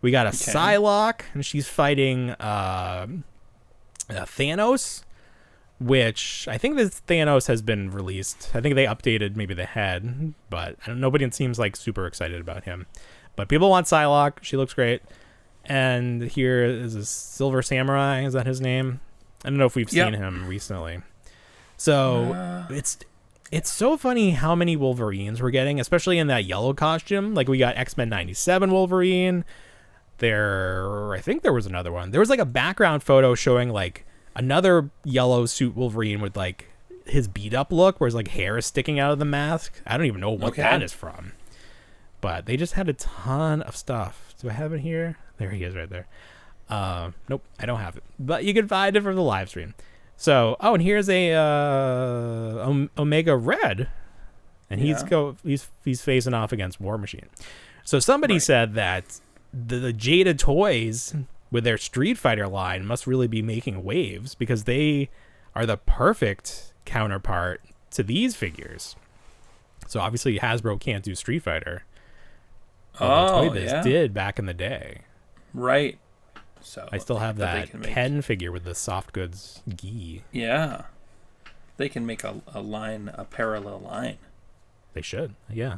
We got a Psylocke, and she's fighting Thanos, which I think this Thanos has been released. I think they updated maybe the head, but nobody seems like super excited about him. But people want Psylocke. She looks great. And here is a Silver Samurai. Is that his name? I don't know if we've seen him recently. So it's so funny how many Wolverines we're getting, especially in that yellow costume. Like, we got X-Men 97 Wolverine. I think there was another one. There was like a background photo showing like another yellow suit Wolverine with like his beat up look, where his like hair is sticking out of the mask. I don't even know what that is from. But they just had a ton of stuff. Do I have it here? There he is right there. Nope, I don't have it. But you can find it from the live stream. So, and here's a Omega Red. And he's facing off against War Machine. So somebody said that the Jada Toys with their Street Fighter line must really be making waves, because they are the perfect counterpart to these figures. So obviously Hasbro can't do Street Fighter. Toy Biz did back in the day. Right. So I still have that Ken figure with the soft goods gi. Yeah. They can make a parallel line. They should, yeah.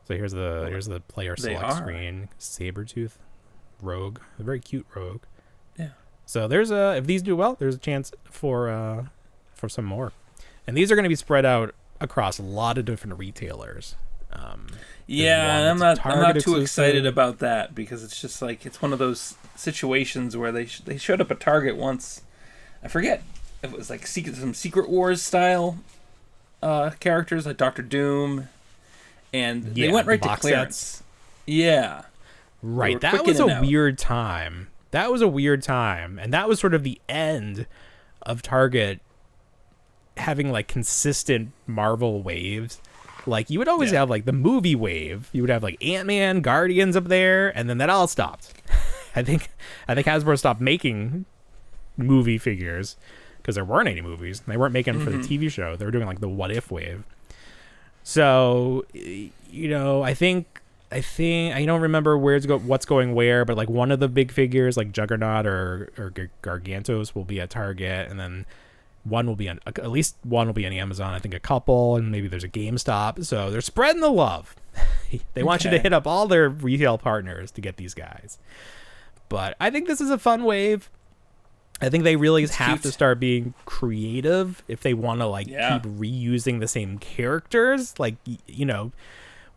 So here's the player select screen. Sabretooth Rogue. A very cute Rogue. Yeah. So if these do well, there's a chance for some more. And these are going to be spread out across a lot of different retailers. I'm not too excited about that, because it's just like, it's one of those situations where they showed up at Target once. I forget if it was like some Secret Wars style characters like Doctor Doom, and they went right to clearance. Sets. Yeah, right. That was a weird time. And that was sort of the end of Target having like consistent Marvel waves. Like, you would always have like the movie wave. You would have like Ant-Man, Guardians up there, and then that all stopped. I think Hasbro stopped making movie figures because there weren't any movies. They weren't making them for the TV show. They were doing like the What If wave. So, I think I don't remember what's going where, but like one of the big figures, like Juggernaut or Gargantos, will be at Target, and then at least one will be on Amazon. I think a couple, and maybe there's a GameStop. So they're spreading the love. They want you to hit up all their retail partners to get these guys. But I think this is a fun wave. I think they really have to start being creative if they want to keep reusing the same characters. Like,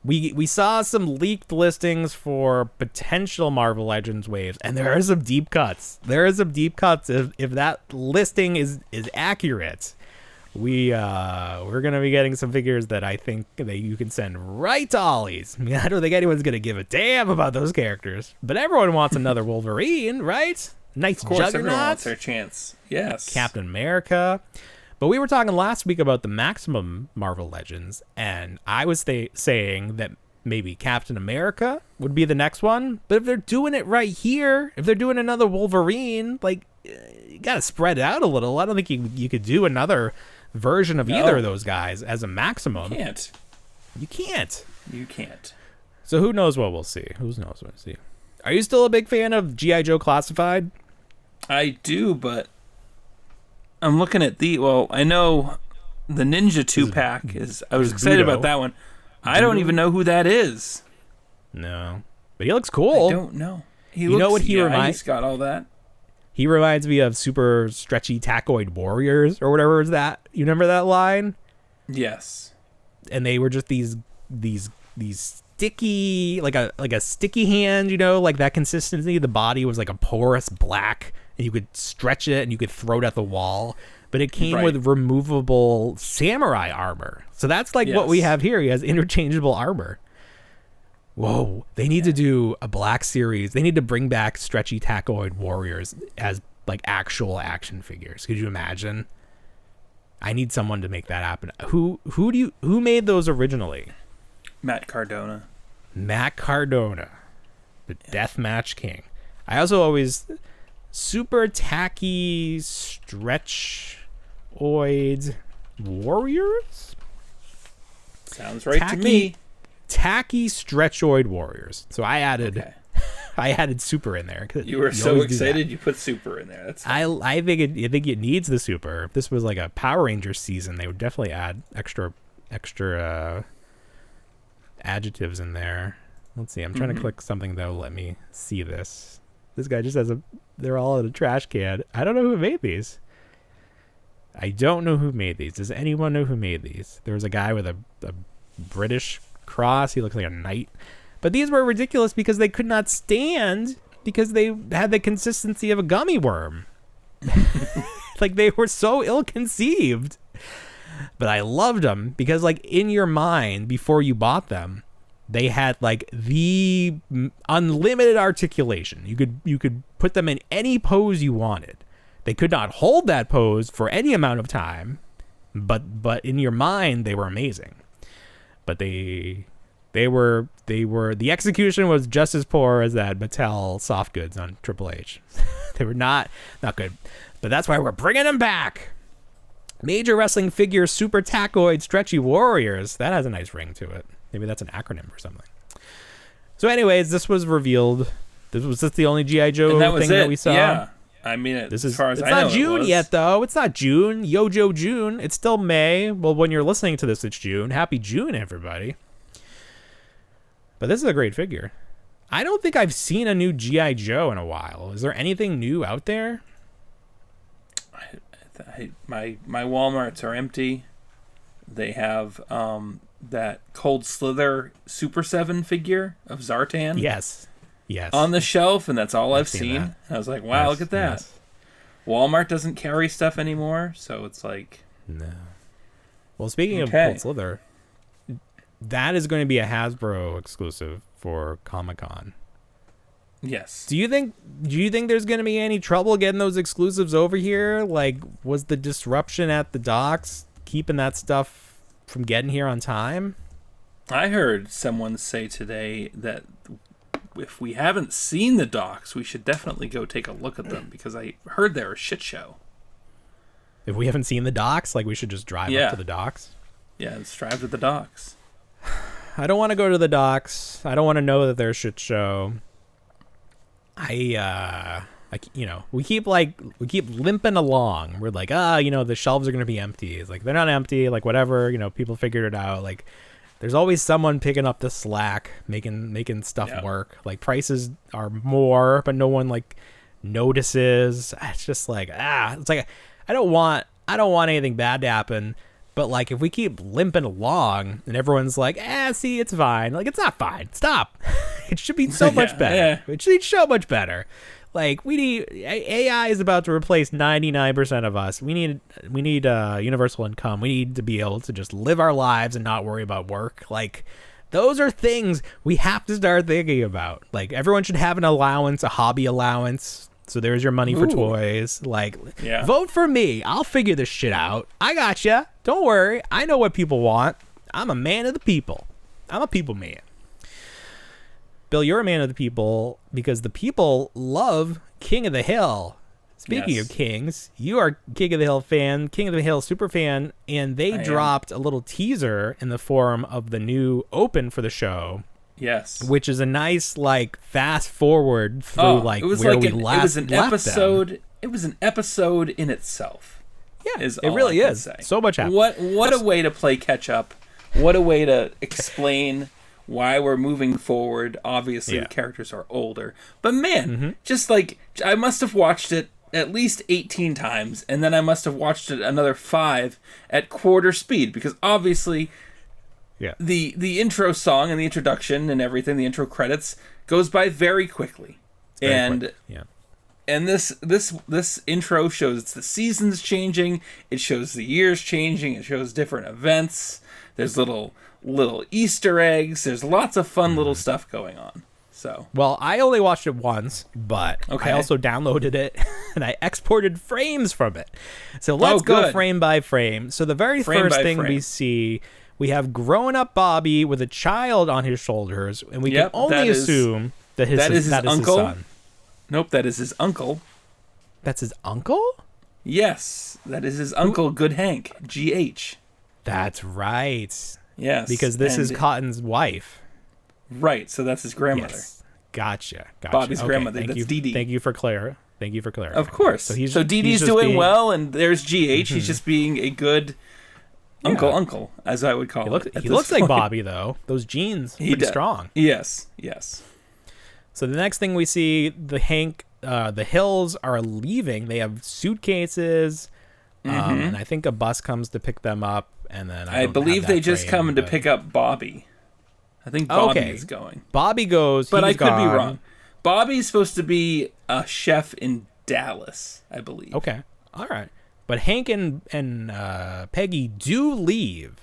we saw some leaked listings for potential Marvel Legends waves, and there are some deep cuts. If that listing is accurate. We're gonna be getting some figures that I think that you can send right to Ollie's. I mean, I don't think anyone's gonna give a damn about those characters, but everyone wants another Wolverine, right? Nice Juggernaut. Everyone wants their chance. Yes. Captain America. But we were talking last week about the Maximum Marvel Legends, and I was saying that maybe Captain America would be the next one. But if they're doing it right here, if they're doing another Wolverine, you gotta spread it out a little. I don't think you could do another version of either of those guys as a Maximum. You can't. So who knows what we'll see? Are you still a big fan of G.I. Joe Classified? I do, but I'm looking at I know The Ninja 2-pack is... I was excited about that one. I don't even know who that is. No. But he looks cool. I don't know. You know what he reminds? He's got all that. He reminds me of super stretchy tacoid warriors or whatever is that. You remember that line? Yes. And they were just these sticky, like a sticky hand, you know, like that consistency. The body was like a porous black, and you could stretch it and you could throw it at the wall. But it came with removable samurai armor. So that's like what we have here. He has interchangeable armor. Whoa. They need to do a black series. They need to bring back stretchy tacoid warriors as like actual action figures. Could you imagine? I need someone to make that happen. Who made those originally? Matt Cardona. Matt Cardona, the Deathmatch King. I also always super tacky stretchoid warriors. Sounds right to me. Tacky stretchoid warriors. So I added, I added super in there. You were so excited you put super in there. That's fine. I think it needs the super. If this was like a Power Rangers season, they would definitely add extra adjectives in there. Let's see. I'm trying to click something that'll let me see this. This guy just has they're all in a trash can. I don't know who made these. Does anyone know who made these? There was a guy with a British cross. He looks like a knight. But these were ridiculous because they could not stand because they had the consistency of a gummy worm. Like they were so ill-conceived. But I loved them because like in your mind before you bought them, they had like the unlimited articulation. You could put them in any pose you wanted. They could not hold that pose for any amount of time, but in your mind they were amazing. But the execution was just as poor as that Mattel soft goods on Triple H. They were not good. But that's why we're bringing them back. Major Wrestling Figure Super Tacoid Stretchy Warriors. That has a nice ring to it. Maybe that's an acronym or something. So anyways, this was revealed. Was this the only G.I. Joe thing that we saw? Yeah. I mean, as far as I know, it's not June yet, though. It's not June. Yojo June. It's still May. Well, when you're listening to this, it's June. Happy June, everybody. But this is a great figure. I don't think I've seen a new G.I. Joe in a while. Is there anything new out there? My Walmarts are empty. They have that Cold Slither Super 7 figure of Zartan. Yes. On the shelf, and that's all I've seen. And I was like, wow, look at that. Yes. Walmart doesn't carry stuff anymore, so it's like... No. Well, speaking of Cold Slither, that is going to be a Hasbro exclusive for Comic-Con. Yes. Do you think there's going to be any trouble getting those exclusives over here? Like, was the disruption at the docks keeping that stuff from getting here on time? I heard someone say today that if we haven't seen the docks, we should definitely go take a look at them because I heard they're a shit show. If we haven't seen the docks, like we should just drive up to the docks? Yeah, let's drive to the docks. I don't want to go to the docks. I don't want to know that they're a shit show. We keep limping along. We're like, the shelves are going to be empty. It's like, they're not empty. Like, whatever, people figured it out. Like, there's always someone picking up the slack, making stuff work. Like, prices are more, but no one like notices. It's just like, it's like, I don't want anything bad to happen. But like, if we keep limping along and everyone's like, see, it's fine. Like, it's not fine. Stop. It should be so much better. Yeah. It should be so much better. Like, we need AI is about to replace 99% of us. We need universal income. We need to be able to just live our lives and not worry about work. Like, those are things we have to start thinking about. Like, everyone should have an allowance, a hobby allowance. So there's your money for toys. Like, vote for me. I'll figure this shit out. I gotcha. Don't worry. I know what people want. I'm a man of the people. I'm a people man. Bill, you're a man of the people because the people love King of the Hill. Speaking of kings, you are King of the Hill fan, King of the Hill super fan, and they dropped a little teaser in the form of the new open for the show. Yes, which is a nice like fast forward through we last left them. It was an episode in itself. Yeah, is it all really I can is. say. So much happened. What a way to play catch up. What a way to explain why we're moving forward. Obviously, the characters are older. But man, just like, I must have watched it at least 18 times, and then I must have watched it another 5 at quarter speed, because obviously the intro song and the introduction and everything, the intro credits, goes by very quickly. Quick. And this intro shows the seasons changing, it shows the years changing, it shows different events. There's little Easter eggs. There's lots of fun little stuff going on. So, well, I only watched it once, but I also downloaded it and I exported frames from it. So let's go frame by frame. So the very first thing we see, we have grown-up Bobby with a child on his shoulders, and we can only assume that is his uncle. His son. Nope, that is his uncle. That's his uncle? Yes, that is his uncle, Good Hank, G.H. That's right. Yes. Because this is Cotton's wife. Right, so that's his grandmother. Yes. Gotcha. Bobby's grandmother, that's Dee Dee. Thank you for clarifying. Of course. So Dee Dee's doing well, and there's G.H. He's just being a good uncle, as I would call it. He looks like Bobby, though. Those genes, pretty strong. Yes. So the next thing we see, the Hills are leaving. They have suitcases, and I think a bus comes to pick them up. And then I believe they just come to pick up Bobby. I think Bobby is going. Bobby goes, but I could be wrong. Bobby's supposed to be a chef in Dallas, I believe. Okay, all right. But Hank and Peggy do leave.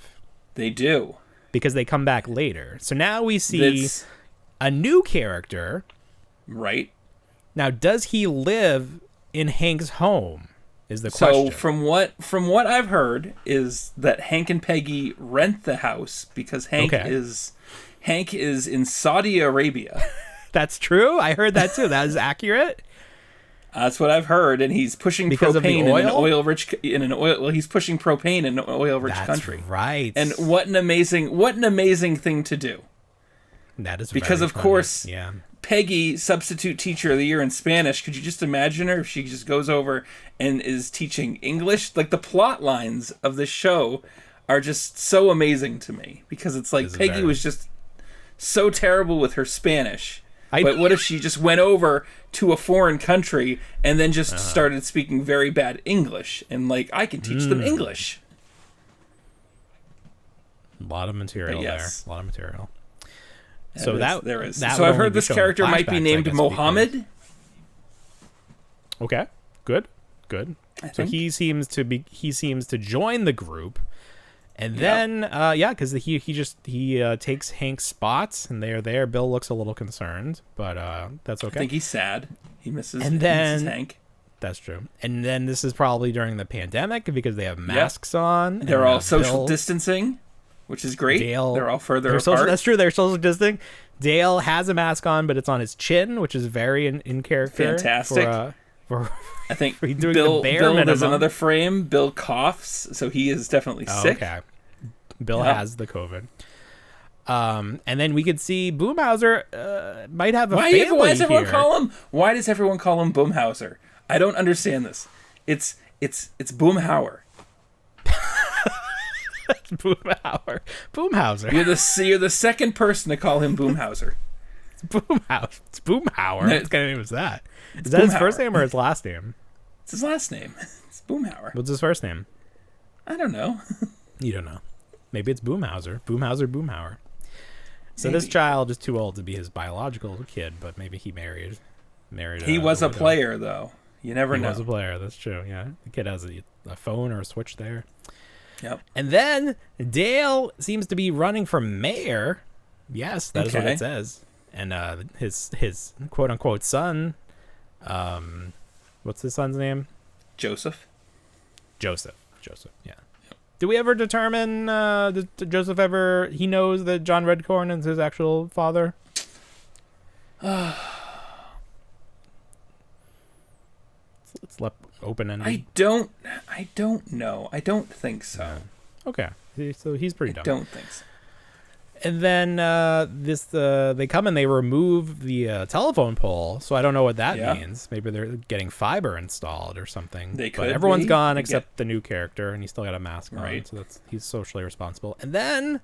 They do. Because they come back later. So now we see a new character. Right. Now, does he live in Hank's home? Is the question. So from what I've heard is that Hank and Peggy rent the house because Hank is in Saudi Arabia. That's true. I heard that too. That is accurate. That's what I've heard, and he's pushing propane in an oil. Well, he's pushing propane in an oil-rich country. That's right. And what an amazing thing to do. That is because very of funny. Course. Yeah. Peggy, substitute teacher of the year in Spanish. Could you just imagine her if she just goes over and is teaching English? Like, the plot lines of the show are just so amazing to me, because it's like Peggy was just so terrible with her Spanish. But what if she just went over to a foreign country and then just started speaking very bad English, and like, I can teach them English. A lot of material there. A lot of material. So there is. So I've heard this character might be named Mohammed. Okay, good. So he seems to join the group, and then because he takes Hank's spots, and they're there. Bill looks a little concerned, but that's okay. I think he's sad. He misses Hank. That's true. And then this is probably during the pandemic because they have masks on. They're all social distancing, which is great. They're all further apart. That's true. They're social distancing. Dale has a mask on, but it's on his chin, which is very in character. Fantastic. I think Bill there's another frame. Bill coughs, so he is definitely sick. Okay. Bill has the COVID. And then we could see Boomhauser might have a family why does everyone here. Why does everyone call him Boomhauser? I don't understand this. It's Boomhauer. Boomhauser. You're the second person to call him Boomhauser. It's Boomhauer. What kind of name is that? Is that his first name or his last name? It's his last name. It's Boomhauer. What's his first name? I don't know. You don't know. Maybe it's Boomhauser. Boomhauer. So this child is too old to be his biological kid, but maybe he married. He was a player, though. You never know. He was a player. That's true. Yeah, the kid has a phone or a Switch there. Yep. And then Dale seems to be running for mayor. Yes, that is what it says. And his quote unquote son, what's his son's name? Joseph. Yeah. Yep. Did we ever determine did Joseph he knows that John Redcorn is his actual father? It's left open-ended. I don't know. I don't think so. Okay. So he's pretty dumb. I don't think so. And then they come and they remove the telephone pole, so I don't know what that means. Maybe they're getting fiber installed or something. They could. But everyone's gone except the new character, and he's still got a mask on, so he's socially responsible. And then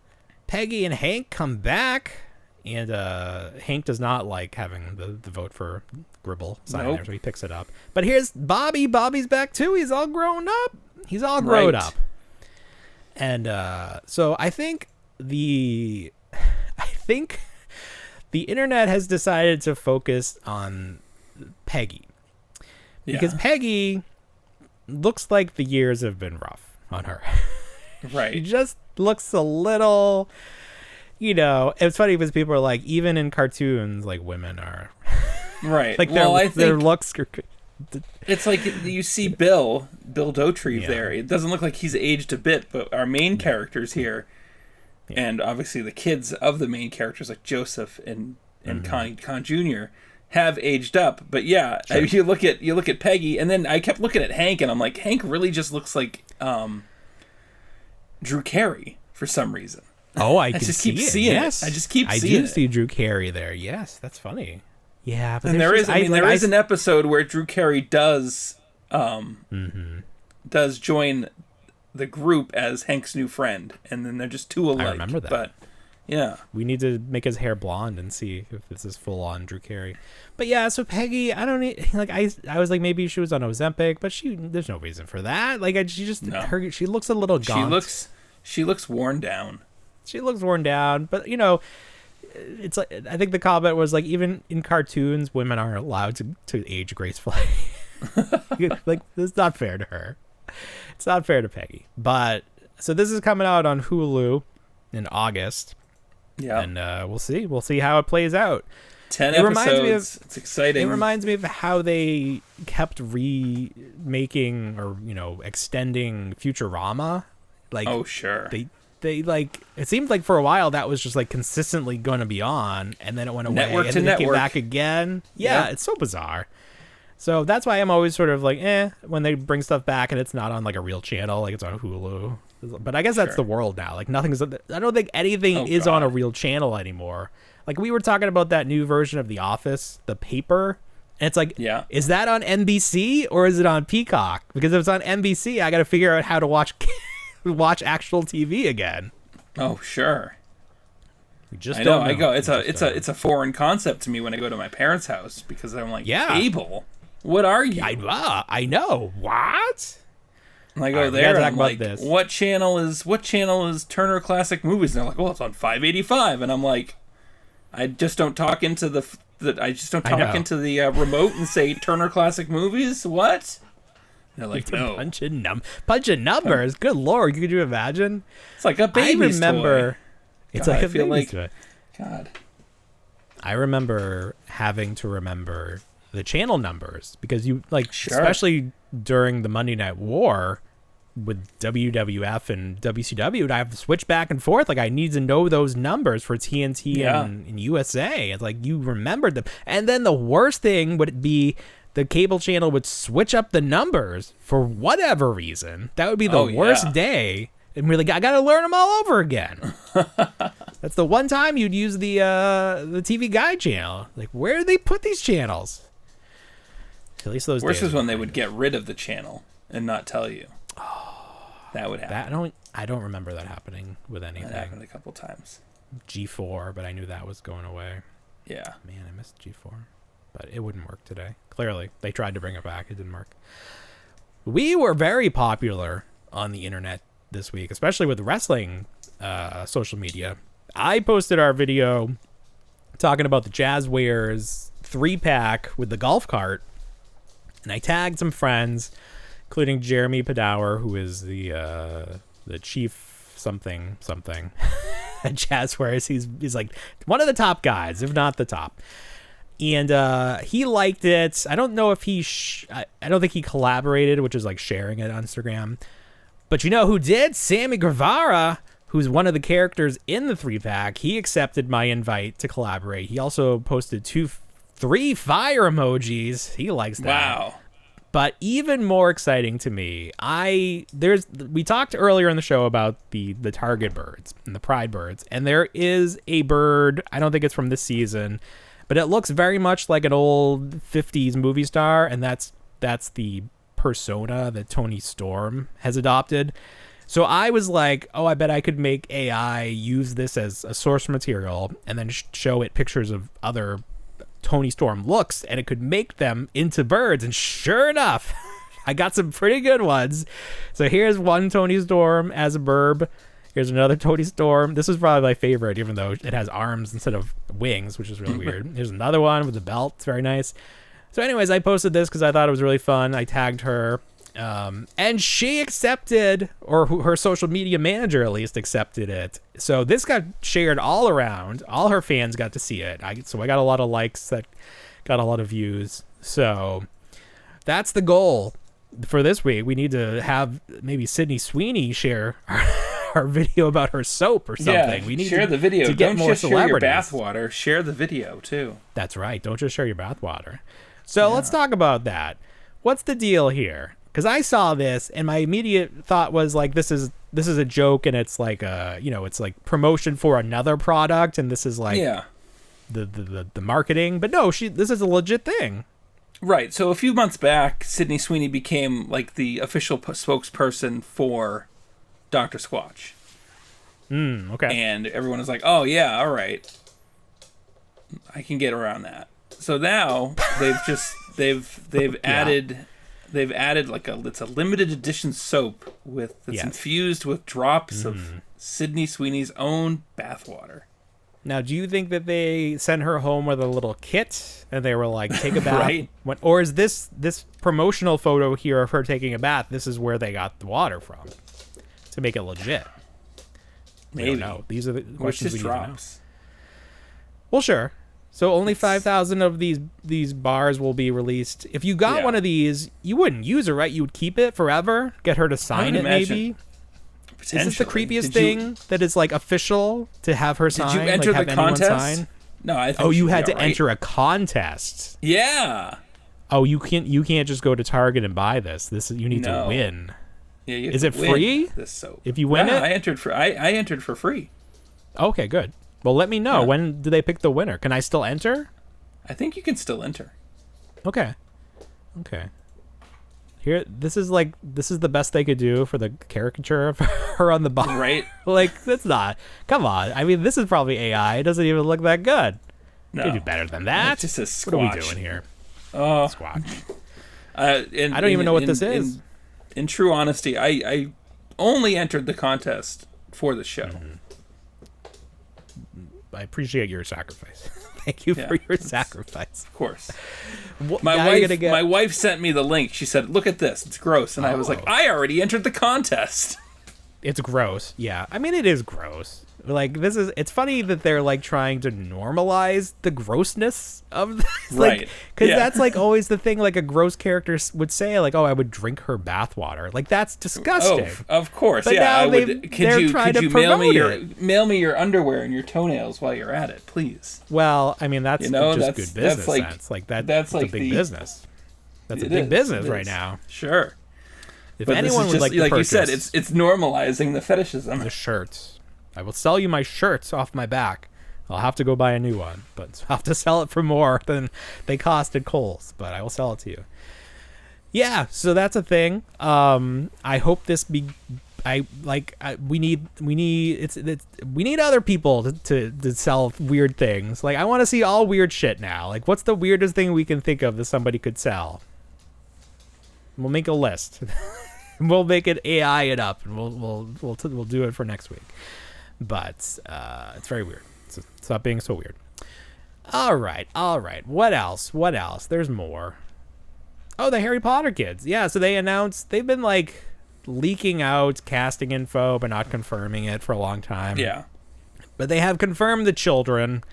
Peggy and Hank come back, and Hank does not like having the vote for Gribble sign there, so he picks it up. But here's Bobby. Bobby's back too. He's all grown up. He's all grown up. And so I think the internet has decided to focus on Peggy because Peggy looks like the years have been rough on her. Right. She just looks a little, it's funny because people are like, even in cartoons, like women are right. like their looks are, it's like you see Bill Dauterive there. It doesn't look like he's aged a bit, but our main characters here, and obviously the kids of the main characters like Joseph and Con Jr. have aged up. But you look at Peggy, and then I kept looking at Hank, and I'm like, Hank really just looks like Drew Carey for some reason. Oh, I just keep seeing it. I just keep seeing it. I do see Drew Carey there. Yes, that's funny. Yeah, but and there is an episode where Drew Carey does join the group as Hank's new friend, and then they're just two alike. I remember that. But yeah, we need to make his hair blonde and see if this is full on Drew Carey. But yeah, so Peggy, I don't need, like I was like, maybe she was on Ozempic, but there's no reason for that. Like she looks a little gaunt. She looks worn down. She looks worn down, but it's like, I think the comment was like, even in cartoons, women aren't allowed to age gracefully. Like, it's not fair to her. It's not fair to Peggy. But so this is coming out on Hulu in August. Yeah, and we'll see how it plays out. 10 episodes. It's exciting. It reminds me of how they kept remaking or extending Futurama. Like, oh sure, they like, it seemed like for a while that was just like consistently going to be on, and then it went away, network and to then network. It came back again. Yeah, it's so bizarre. So that's why I'm always sort of like, when they bring stuff back and it's not on like a real channel, like it's on Hulu. But I guess that's the world now. Like I don't think anything is on a real channel anymore. Like we were talking about that new version of The Office, The Paper. And it's like, is that on NBC or is it on Peacock? Because if it's on NBC, I got to figure out how to watch actual TV again. Oh, sure. We just don't know. I go. It's a foreign concept to me when I go to my parents' house because I'm like, cable. What are you? I know. What? And I go there and I'm like, what channel is Turner Classic Movies? And they're like, well, it's on 585. And I'm like, I just don't talk into the remote and say Turner Classic Movies. What? And they're like, no. Punching numbers. Good Lord, could you imagine? It's like a baby's toy. It's like a baby's toy. God. I remember having to remember the channel numbers because especially during the Monday Night War with WWF and WCW, I have to switch back and forth. Like I need to know those numbers for TNT and USA. It's like you remembered them. And then the worst thing would be the cable channel would switch up the numbers for whatever reason. That would be the worst day. And we're like, I got to learn them all over again. That's the one time you'd use the TV Guide channel. Like, where do they put these channels? At least those. Worse is when they would get rid of the channel and not tell you. Oh, that would happen. I don't remember that happening with anything. That happened a couple times. G4, but I knew that was going away. Yeah. Man, I missed G4. But it wouldn't work today. Clearly. They tried to bring it back. It didn't work. We were very popular on the internet this week, especially with wrestling social media. I posted our video talking about the Jazzwares 3-pack with the golf cart, and I tagged some friends, including Jeremy Padower, who is the chief something at Jazzwares. He's like one of the top guys, if not the top. And he liked it. I don't know if I don't think he collaborated, which is like sharing it on Instagram. But you know who did? Sammy Guevara, who's one of the characters in the 3-pack. He accepted my invite to collaborate. He also posted 3 fire emojis. He likes that. Wow. But even more exciting to me, we talked earlier in the show about the target birds and the pride birds, and there is a bird, I don't think it's from this season, but it looks very much like an old 50s movie star, and that's the persona that Tony Storm has adopted. So I was like, oh, I bet I could make AI use this as a source material and then show it pictures of other Tony Storm looks, and it could make them into birds. And sure enough, I got some pretty good ones. So here's one Tony Storm as a burb. Here's another Tony Storm. This is probably my favorite, even though it has arms instead of wings, which is really weird. Here's another one with a belt. It's very nice. So anyways, I posted this because I thought it was really fun. I tagged her. And she accepted, or her social media manager at least accepted it. So this got shared all around. All her fans got to see it. So I got a lot of likes, that got a lot of views. So that's the goal for this week. We need to have maybe Sydney Sweeney share our video about her soap or something. Yeah, we need share the video. To get Don't more just share your celebrities. bathwater. Share the video too. That's right. Don't just share your bathwater. So let's talk about that. What's the deal here? Because I saw this and my immediate thought was like, this is a joke, and it's like it's like promotion for another product, and this is like the marketing. But no, this is a legit thing. Right. So a few months back, Sydney Sweeney became like the official spokesperson for Dr. Squatch. Okay. And everyone was like, "Oh yeah, all right, I can get around that." So now they've added. They've added it's a limited edition soap that's infused with drops of Sydney Sweeney's own bathwater. Now, do you think that they sent her home with a little kit and they were like, take a bath? Right. Or is this promotional photo here of her taking a bath, this is where they got the water from to make it legit? Maybe. We don't know. These are the questions we need drops. to know. Well, sure. So only 5,000 of these bars will be released. If you got one of these, you wouldn't use it, right? You would keep it forever, get her to sign it, maybe. Is this the creepiest thing that is like official to have her sign? Did you enter like, the have contest? Sign? No, I think. Oh, you had to enter a contest. Yeah. Oh, you can't just go to Target and buy this. You need to win. Yeah, you have is to it free? This soap. If you win it, I entered for free. Okay, good. Well, let me know. When do they pick the winner? Can I still enter? I think you can still enter. Okay. Here, this is the best they could do for the caricature of her on the bar. Right. Like, that's not. Come on. I mean, this is probably AI. It doesn't even look that good. No. You do better than that. It's just a Squatch. What are we doing here? Oh. Squatch. I don't even know what this is. In true honesty, I only entered the contest for the show. I appreciate your sacrifice. Thank you for your sacrifice. Of course. My wife wife sent me the link. She said, "Look at this. It's gross." And I was like, "I already entered the contest." It's gross. Yeah. I mean, it is gross. Like, it's funny that they're like trying to normalize the grossness of this. Right. Because that's like always the thing like a gross character would say, like, oh, I would drink her bathwater. Like, that's disgusting. Oh, of course. But now I would. Could you mail me your underwear and your toenails while you're at it, please? Well, I mean, that's just good business. That's that's a big business. That's a big business right now. Sure. If anyone would like to purchase, you said, it's normalizing the fetishism. The shirts. I will sell you my shirts off my back. I'll have to go buy a new one, but I'll have to sell it for more than they cost at Kohl's, but I will sell it to you. Yeah, so that's a thing. I hope this we need other people to sell weird things. Like, I want to see all weird shit now. Like, what's the weirdest thing we can think of that somebody could sell? We'll make a list. We'll make it AI it up, and we'll do it for next week. But it's very weird. So stop being so weird. All right. What else? There's more. Oh, the Harry Potter kids. Yeah, so they announced they've been like leaking out casting info but not confirming it for a long time. Yeah. But they have confirmed the children.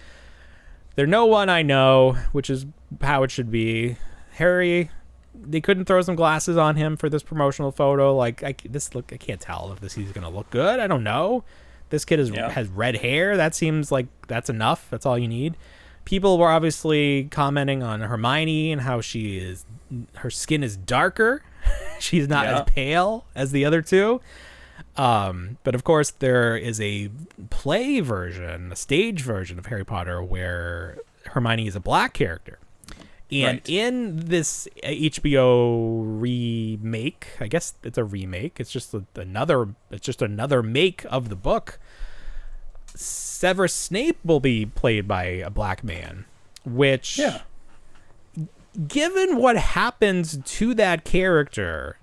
They're no one I know, which is how it should be. Harry, they couldn't throw some glasses on him for this promotional photo. Like, I can't tell if he's going to look good. I don't know. This kid has red hair. That seems like that's enough. That's all you need. people were obviously commenting on Hermione and how her skin is darker. She's not as pale as the other two. But of course, there is a play version, a stage version of Harry Potter where Hermione is a black character. And in this HBO remake, I guess it's a remake. It's just another make of the book. Severus Snape will be played by a black man, which, given what happens to that character,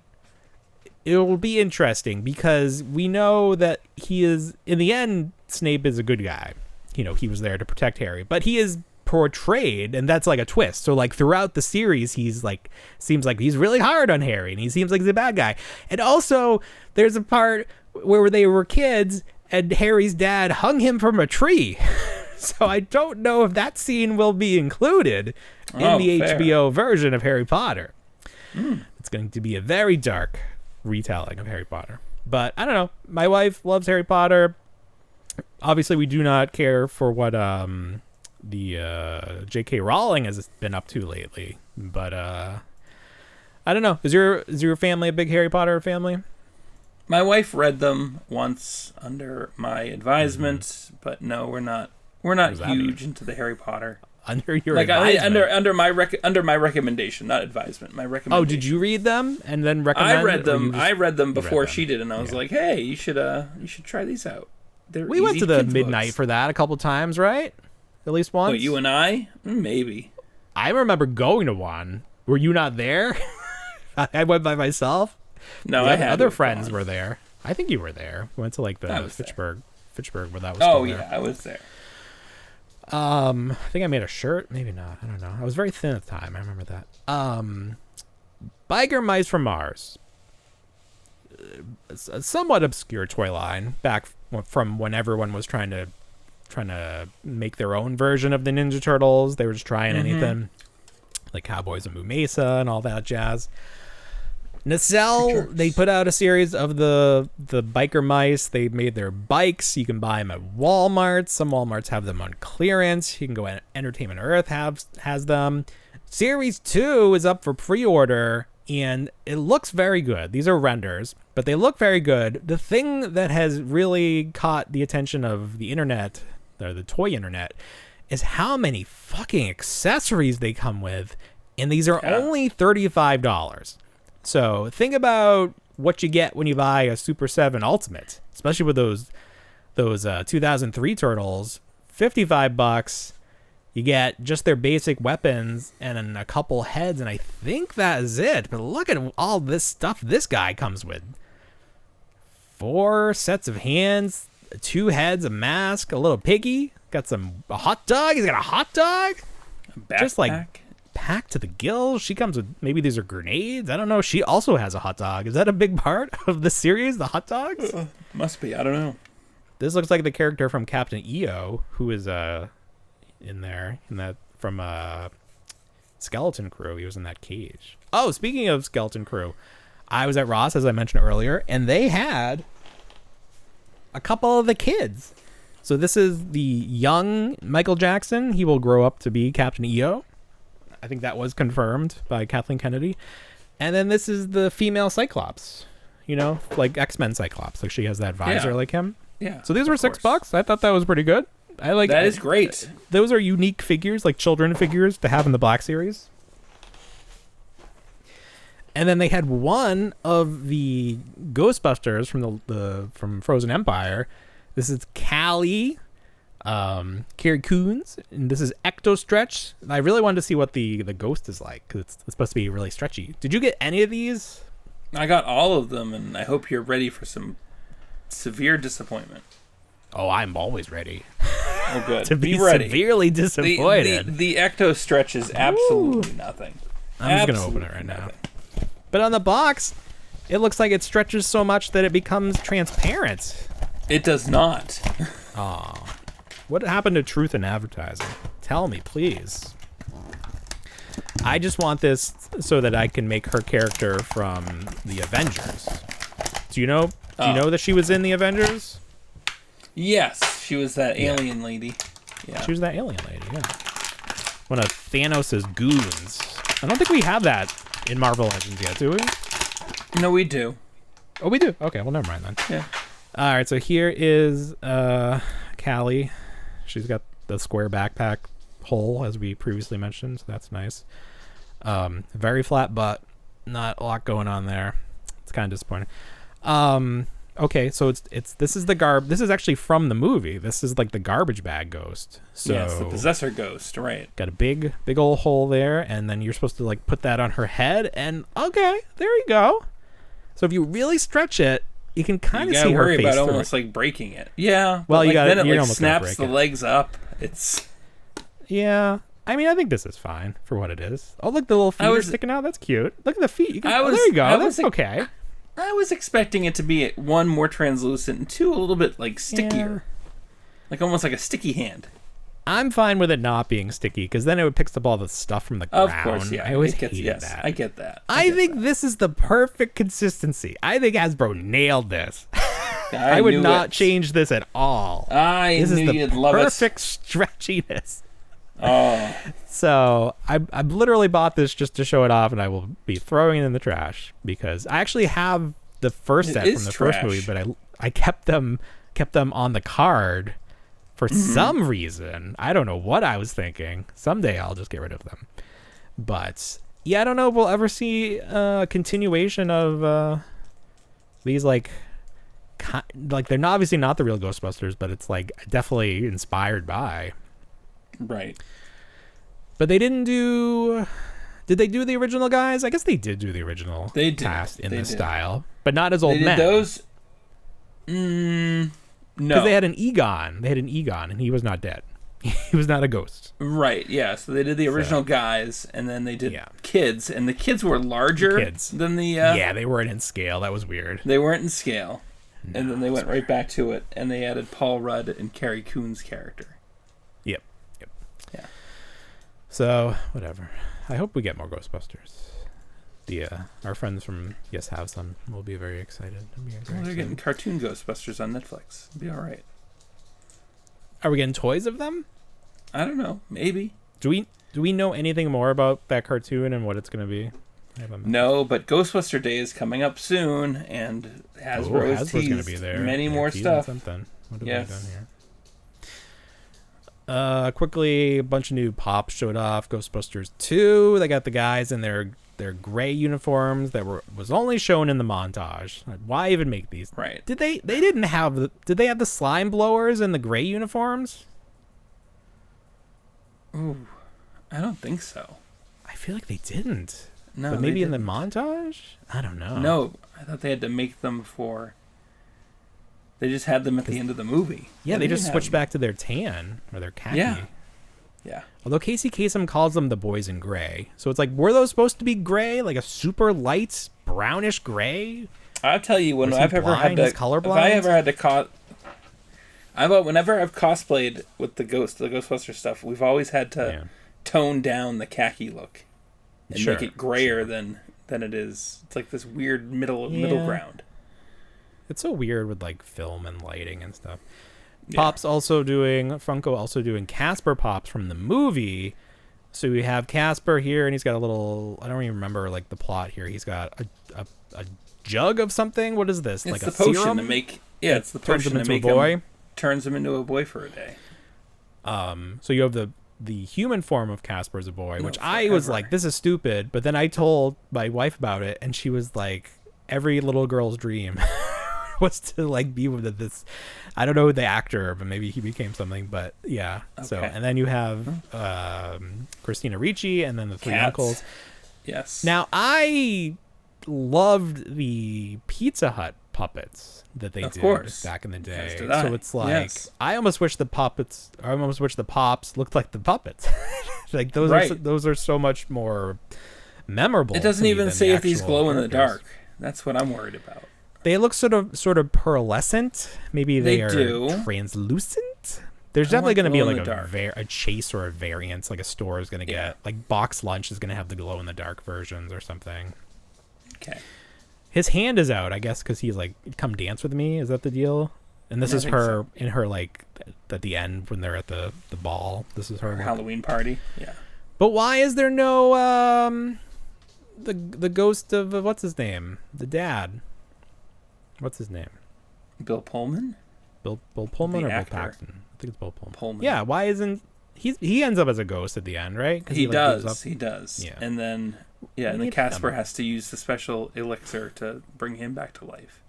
it will be interesting because we know that he is, in the end, Snape is a good guy. You know, he was there to protect Harry, but he is portrayed, and that's like a twist. So like throughout the series, he's like, seems like he's really hard on Harry, and he seems like he's a bad guy. And also, there's a part where they were kids, and Harry's dad hung him from a tree. So I don't know if that scene will be included in the HBO version of Harry Potter. It's going to be a very dark retelling of Harry Potter. But I don't know. My wife loves Harry Potter. Obviously, we do not care for what the J.K. Rowling has been up to lately. But I don't know. Is your family a big Harry Potter family? My wife read them once under my advisement, but no, we're not huge into the Harry Potter. Under your advisement? under my recommendation, not advisement. My recommendation. Oh, did you read them and then recommend? I read them before she did, and I was like, "Hey, you should try these out." We went to the midnight books for that a couple times, right? At least once. Wait, you and I? Maybe. I remember going to one. Were you not there? I went by myself. No, I had other friends were there. I think you were there. We went to like the Fitchburg where that was. Oh yeah, I was there. I think I made a shirt. Maybe not. I don't know. I was very thin at the time. I remember that. Biker Mice from Mars. A somewhat obscure toy line back from when everyone was trying to make their own version of the Ninja Turtles. They were just trying anything, like Cowboys of Moo Mesa and all that jazz. Nacelle, they put out a series of the biker mice. They made their bikes. You can buy them at Walmart. Some Walmarts have them on clearance. You can go at Entertainment Earth has them. Series 2 is up for pre-order, and it looks very good. These are renders, but they look very good. The thing that has really caught the attention of the internet, or the toy internet, is how many fucking accessories they come with, and these are only $35. So think about what you get when you buy a Super 7 Ultimate, especially with those 2003 Turtles. $55. You get just their basic weapons and a couple heads, and I think that is it. But look at all this stuff this guy comes with. 4 sets of hands, 2 heads, a mask, a little piggy. Got a hot dog. He's got a hot dog. A backpack. Just like packed to the gills. She comes with, maybe these are grenades. I don't know. She also has a hot dog. Is that a big part of the series, the hot dogs? Must be. I don't know. This looks like the character from Captain EO, who is in that from Skeleton Crew. He was in that cage. Oh, speaking of Skeleton Crew, I was at Ross, as I mentioned earlier, and they had a couple of the kids. So this is the young Michael Jackson. He will grow up to be Captain EO. I think that was confirmed by Kathleen Kennedy. And then this is the female Cyclops, like X-Men Cyclops. Like she has that visor like him. Yeah. So these were $6. I thought that was pretty good. That is great. Those are unique figures, like children figures to have in the Black Series. And then they had one of the Ghostbusters from Frozen Empire. This is Callie, Carrie Coons, and this is Ecto Stretch. I really wanted to see what the ghost is like because it's supposed to be really stretchy. Did you get any of these? I got all of them, and I hope you're ready for some severe disappointment. Oh, I'm always ready. Oh, good. To be ready. Severely disappointed. The Ecto Stretch is absolutely nothing. I'm just going to open it right now. But on the box, it looks like it stretches so much that it becomes transparent. It does not. Oh. What happened to truth in advertising? Tell me, please. I just want this so that I can make her character from the Avengers. Do you know that she was in the Avengers? Yes, she was that alien lady. Yeah. She was that alien lady, yeah. One of Thanos' goons. I don't think we have that in Marvel Legends yet, do we? No, we do. Oh, we do? Okay, well, never mind then. Yeah. All right, so here is Callie. She's got the square backpack hole, as we previously mentioned, so that's nice. Very flat butt. Not a lot going on there. It's kind of disappointing. Okay, so it's this is actually from the movie. This is like the garbage bag ghost. So yeah, it's the possessor ghost, right? Got a big old hole there, and then you're supposed to like put that on her head, and okay, there you go. So if you really stretch it, you can kind of see her face. You gotta worry about through almost like breaking it. Yeah. Well, like, then it like almost snaps the legs up. It's. Yeah. I mean, I think this is fine for what it is. Oh, look, the little feet are sticking out. That's cute. Look at the feet. There you go. That's okay. I was expecting it to be, one, more translucent, and two, a little bit like stickier. Yeah. Like almost like a sticky hand. I'm fine with it not being sticky, because then it would pick up all the stuff from the ground. Of course, yeah. I always hated that. I get that. I think this is the perfect consistency. I think Hasbro nailed this. I would not change this at all. This knew you'd love it. Perfect stretchiness. Oh. So I literally bought this just to show it off, and I will be throwing it in the trash, because I actually have the first set from the first movie, but I kept them on the card for some reason. I don't know what I was thinking. Someday I'll just get rid of them. But yeah, I don't know if we'll ever see a continuation of these like they're obviously not the real Ghostbusters, but it's like definitely inspired by. Right. But they didn't do... Did they do the original guys? I guess they did do the original cast in this style. But not as old men. Those... No. Because they had an Egon. And he was not dead. He was not a ghost. Right, yeah. So they did the original guys, and then they did kids. And the kids were larger than the... Yeah, they weren't in scale. That was weird. They weren't in scale. No, and then they went right back to it, and they added Paul Rudd and Carrie Coon's character. Yep. Yeah. So, whatever. I hope we get more Ghostbusters. Our friends from Yes Have Some will be very excited. They're getting cartoon Ghostbusters on Netflix. It'll be all right. Are we getting toys of them? I don't know. Maybe. Do we know anything more about that cartoon and what it's going to be? No, but Ghostbuster Day is coming up soon, and Hasbro's going to be there. Many more stuff. Something. What have we done here? Quickly, a bunch of new pops showed off. Ghostbusters 2. They got the guys in their gray uniforms that was only shown in the montage. Why even make these? Right. Did they have the slime blowers in the gray uniforms? Ooh, I don't think so. I feel like they didn't. No, but maybe in the montage? I don't know. No, I thought they had to make them for... They just had them at the end of the movie. Yeah, they just switched back to their tan or their khaki. Yeah. Although Casey Kasem calls them the boys in gray. So it's like, were those supposed to be gray? Like a super light brownish gray? I'll tell you, whenever I've ever had to whenever I've cosplayed with the Ghostbuster stuff, we've always had to tone down the khaki look and make it grayer than it is. It's like this weird middle ground. It's so weird with like film and lighting and stuff. Funko also doing Casper pops from the movie. So we have Casper here, and he's got a little, I don't even remember like the plot here. He's got a jug of something. What is this? It's like the a potion serum? to make. Yeah, it's the potion to make him. Turns him into a boy for a day. So you have the human form of Casper as a boy, which I was like, this is stupid. But then I told my wife about it, and she was like, every little girl's dream was to like be with this. I don't know the actor, but maybe he became something. But yeah. Okay. So and then you have Christina Ricci, and then the three uncles. Yes. Now I loved the Pizza Hut puppets that they did back in the day. So it's like I almost wish the pops looked like the puppets. Like those are so much more memorable. It doesn't even say if these glow in the dark. That's what I'm worried about. They look sort of pearlescent. Maybe they are translucent. There's definitely going to be like a chase or a variance, like a store is going to get. Like Box Lunch is going to have the glow in the dark versions or something. Okay. His hand is out, I guess, because he's like, "Come dance with me." Is that the deal? And this is her in her like at the end when they're at the ball. This is her Halloween party. Yeah. But why is there no the ghost of what's his name? The dad. What's his name? Bill Pullman? Bill Pullman The or actor. Bill Paxton? I think it's Bill Pullman. Yeah, why isn't he ends up as a ghost at the end, right? He does. Yeah. And then and then Casper has to use the special elixir to bring him back to life.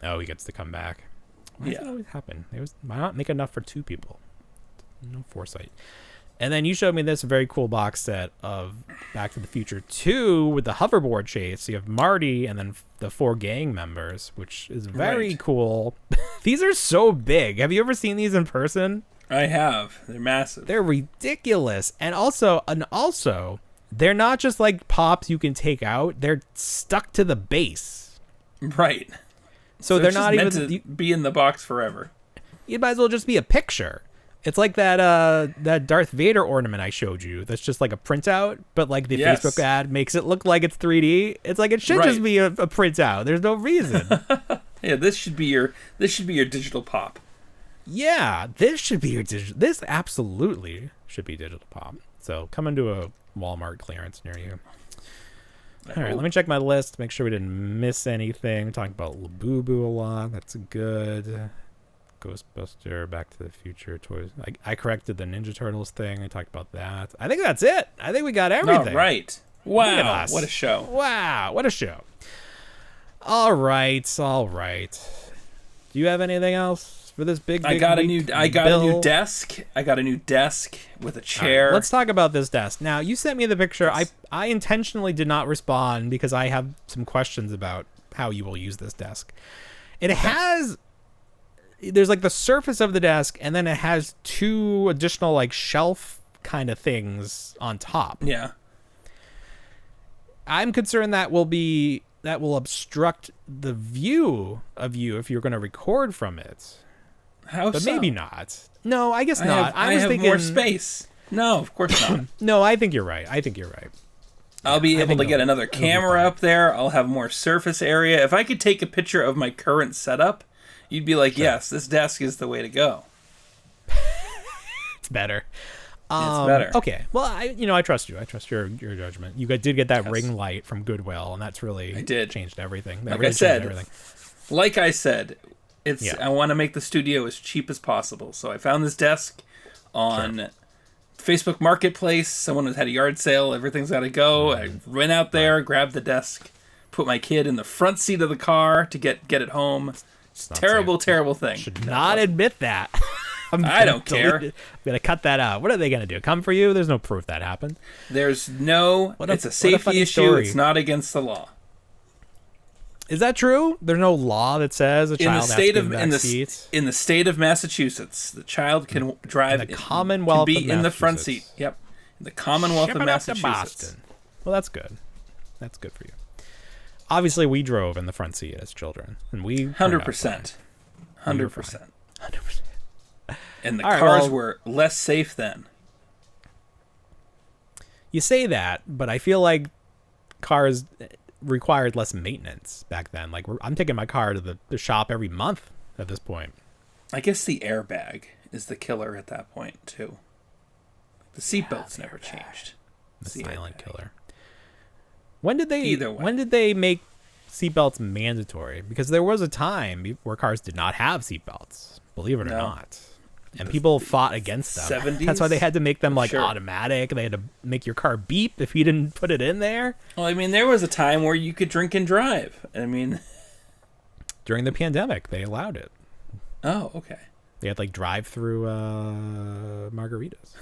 Oh, he gets to come back. Why does that always happen? Why not make enough for two people? No foresight. And then you showed me this very cool box set of Back to the Future 2 with the hoverboard chase. So you have Marty and then the 4 gang members, which is very cool. These are so big. Have you ever seen these in person? I have. They're massive. They're ridiculous. And also, they're not just like pops you can take out. They're stuck to the base. Right. So they're not even meant to be in the box forever. It might as well just be a picture. It's like that Darth Vader ornament I showed you. That's just like a printout, but like the Facebook ad makes it look like it's 3D. It's like it should just be a printout. There's no reason. Yeah, this should be your digital pop. Yeah, this should be your digital. This absolutely should be digital pop. So come into a Walmart clearance near you. All right, let me check my list. Make sure we didn't miss anything. We're talking about Labubu a lot. That's good. Ghostbuster, Back to the Future, toys. I corrected the Ninja Turtles thing. I talked about that. I think that's it. I think we got everything. All right. Wow. What a show. Wow. What a show. All right. Do you have anything else for this big I got a new desk. I got a new desk with a chair. Right, let's talk about this desk. Now, you sent me the picture. I intentionally did not respond because I have some questions about how you will use this desk. There's like the surface of the desk, and then it has 2 additional like shelf kind of things on top. Yeah. I'm concerned that will obstruct the view of you if you're going to record from it. But maybe not. No, I guess not. I was thinking more space. No, of course not. No, I think you're right. I'll be able to get another camera up there. I'll have more surface area. If I could take a picture of my current setup, you'd be like, yes, this desk is the way to go. It's better. It's better. Okay. Well, I trust you. I trust your judgment. You did get that ring light from Goodwill, and that's really changed everything. Like I said, I want to make the studio as cheap as possible. So I found this desk on Facebook Marketplace. Someone had a yard sale. Everything's got to go. I went out there, grabbed the desk, put my kid in the front seat of the car to get it home. Terrible thing. Should not admit that. I don't care. I'm going to cut that out. What are they going to do? Come for you? There's no proof that happened. It's a safety issue. Story. It's not against the law. Is that true? There's no law that says a child has to be in the back seat? In the state of Massachusetts, the child can drive in the Commonwealth can be in the front seat. Yep. In the Commonwealth of Massachusetts. Up to Boston. Well, that's good. That's good for you. Obviously, we drove in the front seat as children, and we 100%. 100%. And the cars were less safe then. You say that, but I feel like cars required less maintenance back then. Like I'm taking my car to the shop every month at this point. I guess the airbag is the killer at that point too. The seatbelts never changed. The silent killer. When did they make seatbelts mandatory? Because there was a time where cars did not have seatbelts, believe it or not. And people fought against them. 70s? That's why they had to make them automatic. They had to make your car beep if you didn't put it in there. Well, I mean, there was a time where you could drink and drive. I mean, during the pandemic, they allowed it. Oh, okay. They had like drive-through margaritas.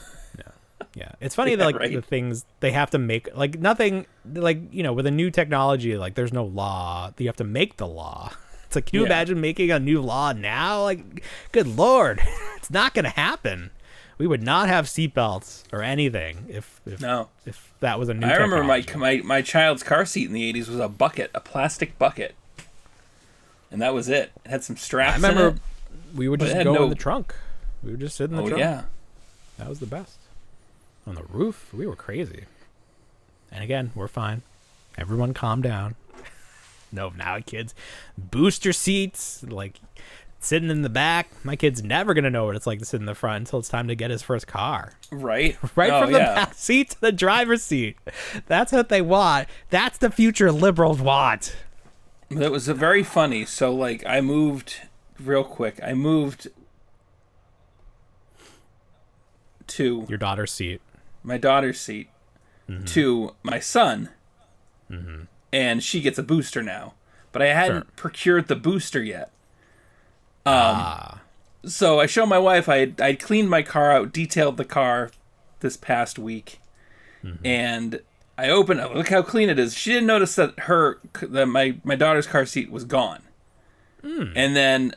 Yeah. It's funny that the things they have to make, like nothing, like, with a new technology, like there's no law. You have to make the law. It's like, can you imagine making a new law now? Like, good Lord, it's not going to happen. We would not have seatbelts or anything if that was a new technology. I remember my child's car seat in the 80s was a plastic bucket. And that was it. It had some straps in it. I remember we would just go in the trunk. We would just sit in the trunk. Yeah. That was the best. On the roof, we were crazy. And again, we're fine. Everyone calm down. No, now kids, booster seats, like sitting in the back. My kid's never going to know what it's like to sit in the front until it's time to get his first car. Right? Right from the back seat to the driver's seat. That's what they want. That's the future liberals want. That was very funny. So, like, I moved real quick. I moved to your daughter's seat. My daughter's seat to my son. And she gets a booster now. But I hadn't procured the booster yet. So I show my wife I cleaned my car out, detailed the car this past week, and I opened it. Look how clean it is. She didn't notice that my daughter's car seat was gone. And then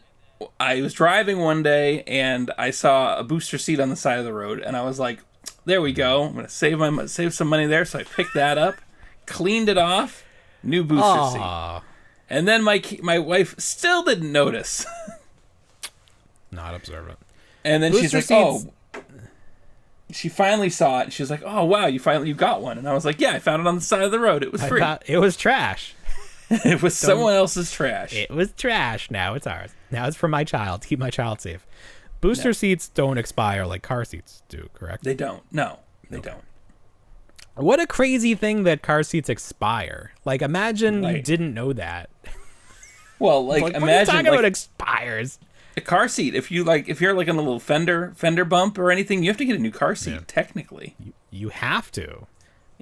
I was driving one day and I saw a booster seat on the side of the road, and I was like, "There we go. I'm gonna save some money there." So I picked that up, cleaned it off, new booster seat. And then my wife still didn't notice. Not observant. And then booster she's like, seats. She finally saw it. And she was like, "Oh wow, you got one." And I was like, "Yeah, I found it on the side of the road. It was free." It was trash. It was someone else's trash. It was trash. Now it's ours. Now it's for my child. Keep my child safe. Booster seats don't expire like car seats do, correct? They don't. No, they don't. What a crazy thing that car seats expire. Like, imagine you didn't know that. Well, like imagine what are you talking about expires? A car seat, if you're like on a little fender bump or anything, you have to get a new car seat, technically. You have to.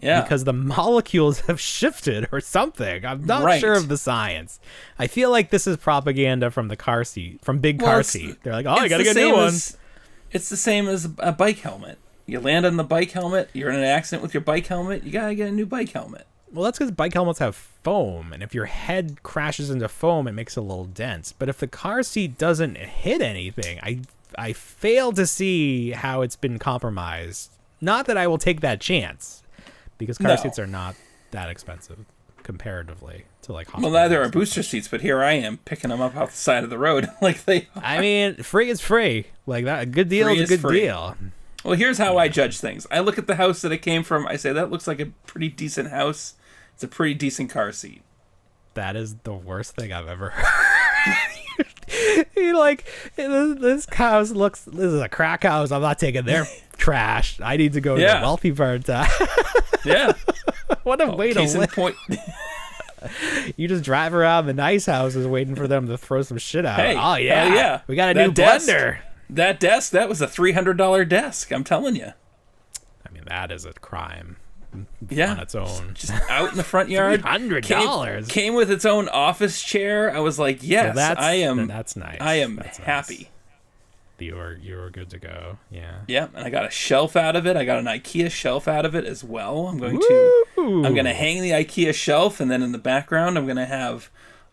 Yeah. Because the molecules have shifted or something. I'm not sure of the science. I feel like this is propaganda from the car seat, from Big Car Seat. They're like, oh, you got to get a new one. It's the same as a bike helmet. You land on the bike helmet, you're in an accident with your bike helmet, you got to get a new bike helmet. Well, that's because bike helmets have foam, and if your head crashes into foam, it makes it a little dense. But if the car seat doesn't hit anything, I fail to see how it's been compromised. Not that I will take that chance, because car seats are not that expensive comparatively to like hospital. Well, neither are booster seats, but here I am picking them up off the side of the road like they are. I mean, free is free. Like that, a good deal is a good deal. Well, here's how I judge things. I look at the house that it came from. I say, that looks like a pretty decent house. It's a pretty decent car seat. That is the worst thing I've ever heard. You're like, this house looks, this is a crack house. I'm not taking their trash. I need to go to the wealthy part. Yeah. What a way to live. Point. You just drive around the nice houses waiting for them to throw some shit out. Hey, oh, yeah. Yeah. We got a new blender. That desk, that was a $300 desk. I'm telling you. I mean, that is a crime. Yeah, on its own. Just out in the front yard. $100 came with its own office chair. I was like, yes, I am. That's nice. I am that's happy. Nice. You were good to go. Yeah. Yeah, and I got a shelf out of it. I got an IKEA shelf out of it as well. I'm going to hang the IKEA shelf, and then in the background, I'm going to have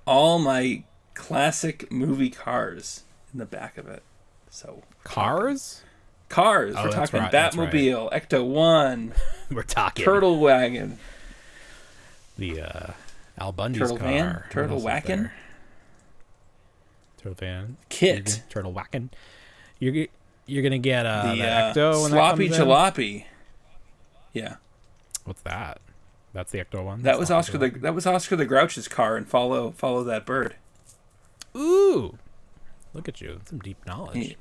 all my classic movie cars in the back of it. So cars. We're talking Batmobile, Ecto-1. We're talking Turtle Wagon. The Al Bundy's car. Turtle Wagon. Turtle van. Kit. Turtle Wagon. You're gonna get the Ecto when Sloppy that comes Jalopy. Yeah. What's that? That's the Ecto one. That was Oscar the Grouch's car, and follow that bird. Ooh, look at you! That's some deep knowledge.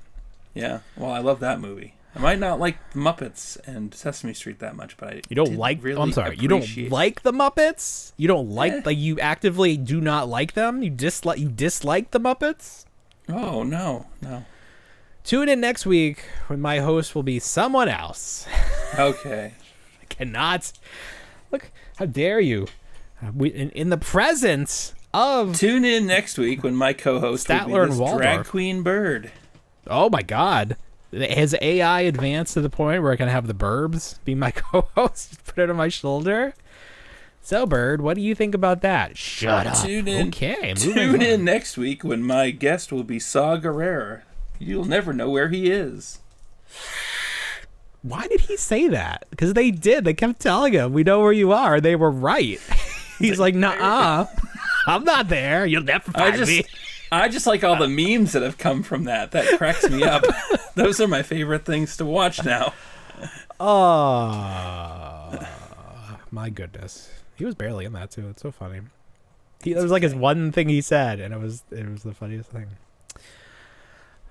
Yeah. Well, I love that movie. I might not like the Muppets and Sesame Street that much, but you don't like. Really I'm sorry. You don't like the Muppets. You don't like like you actively do not like them. You dislike the Muppets. Oh no. Tune in next week when my host will be someone else. Okay. I cannot. Look, how dare you? In the presence of. Tune in next week when my co-host will be this drag queen bird. Oh my God. Has AI advanced to the point where I can have the Burbs be my co-host? Just put it on my shoulder. So, Bird, what do you think about that? Shut up. Tune in. Okay, tune in next week when my guest will be Saw Gerrera. You'll never know where he is. Why did he say that? Because they did. They kept telling him, we know where you are. They were right. He's like, nuh-uh. I'm not there. You'll never find me. I just like all the memes that have come from that. That cracks me up. Those are my favorite things to watch now. Oh, my goodness. He was barely in that, too. It's so funny. It was like his one thing he said, and it was the funniest thing.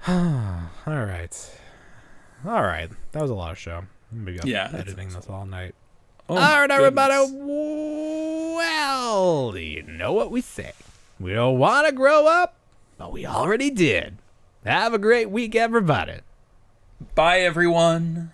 All right. That was a lot of show. Maybe I'm editing this all night. Oh, all right, everybody. Well, you know what we say. We don't want to grow up, but we already did. Have a great week, everybody. Bye, everyone.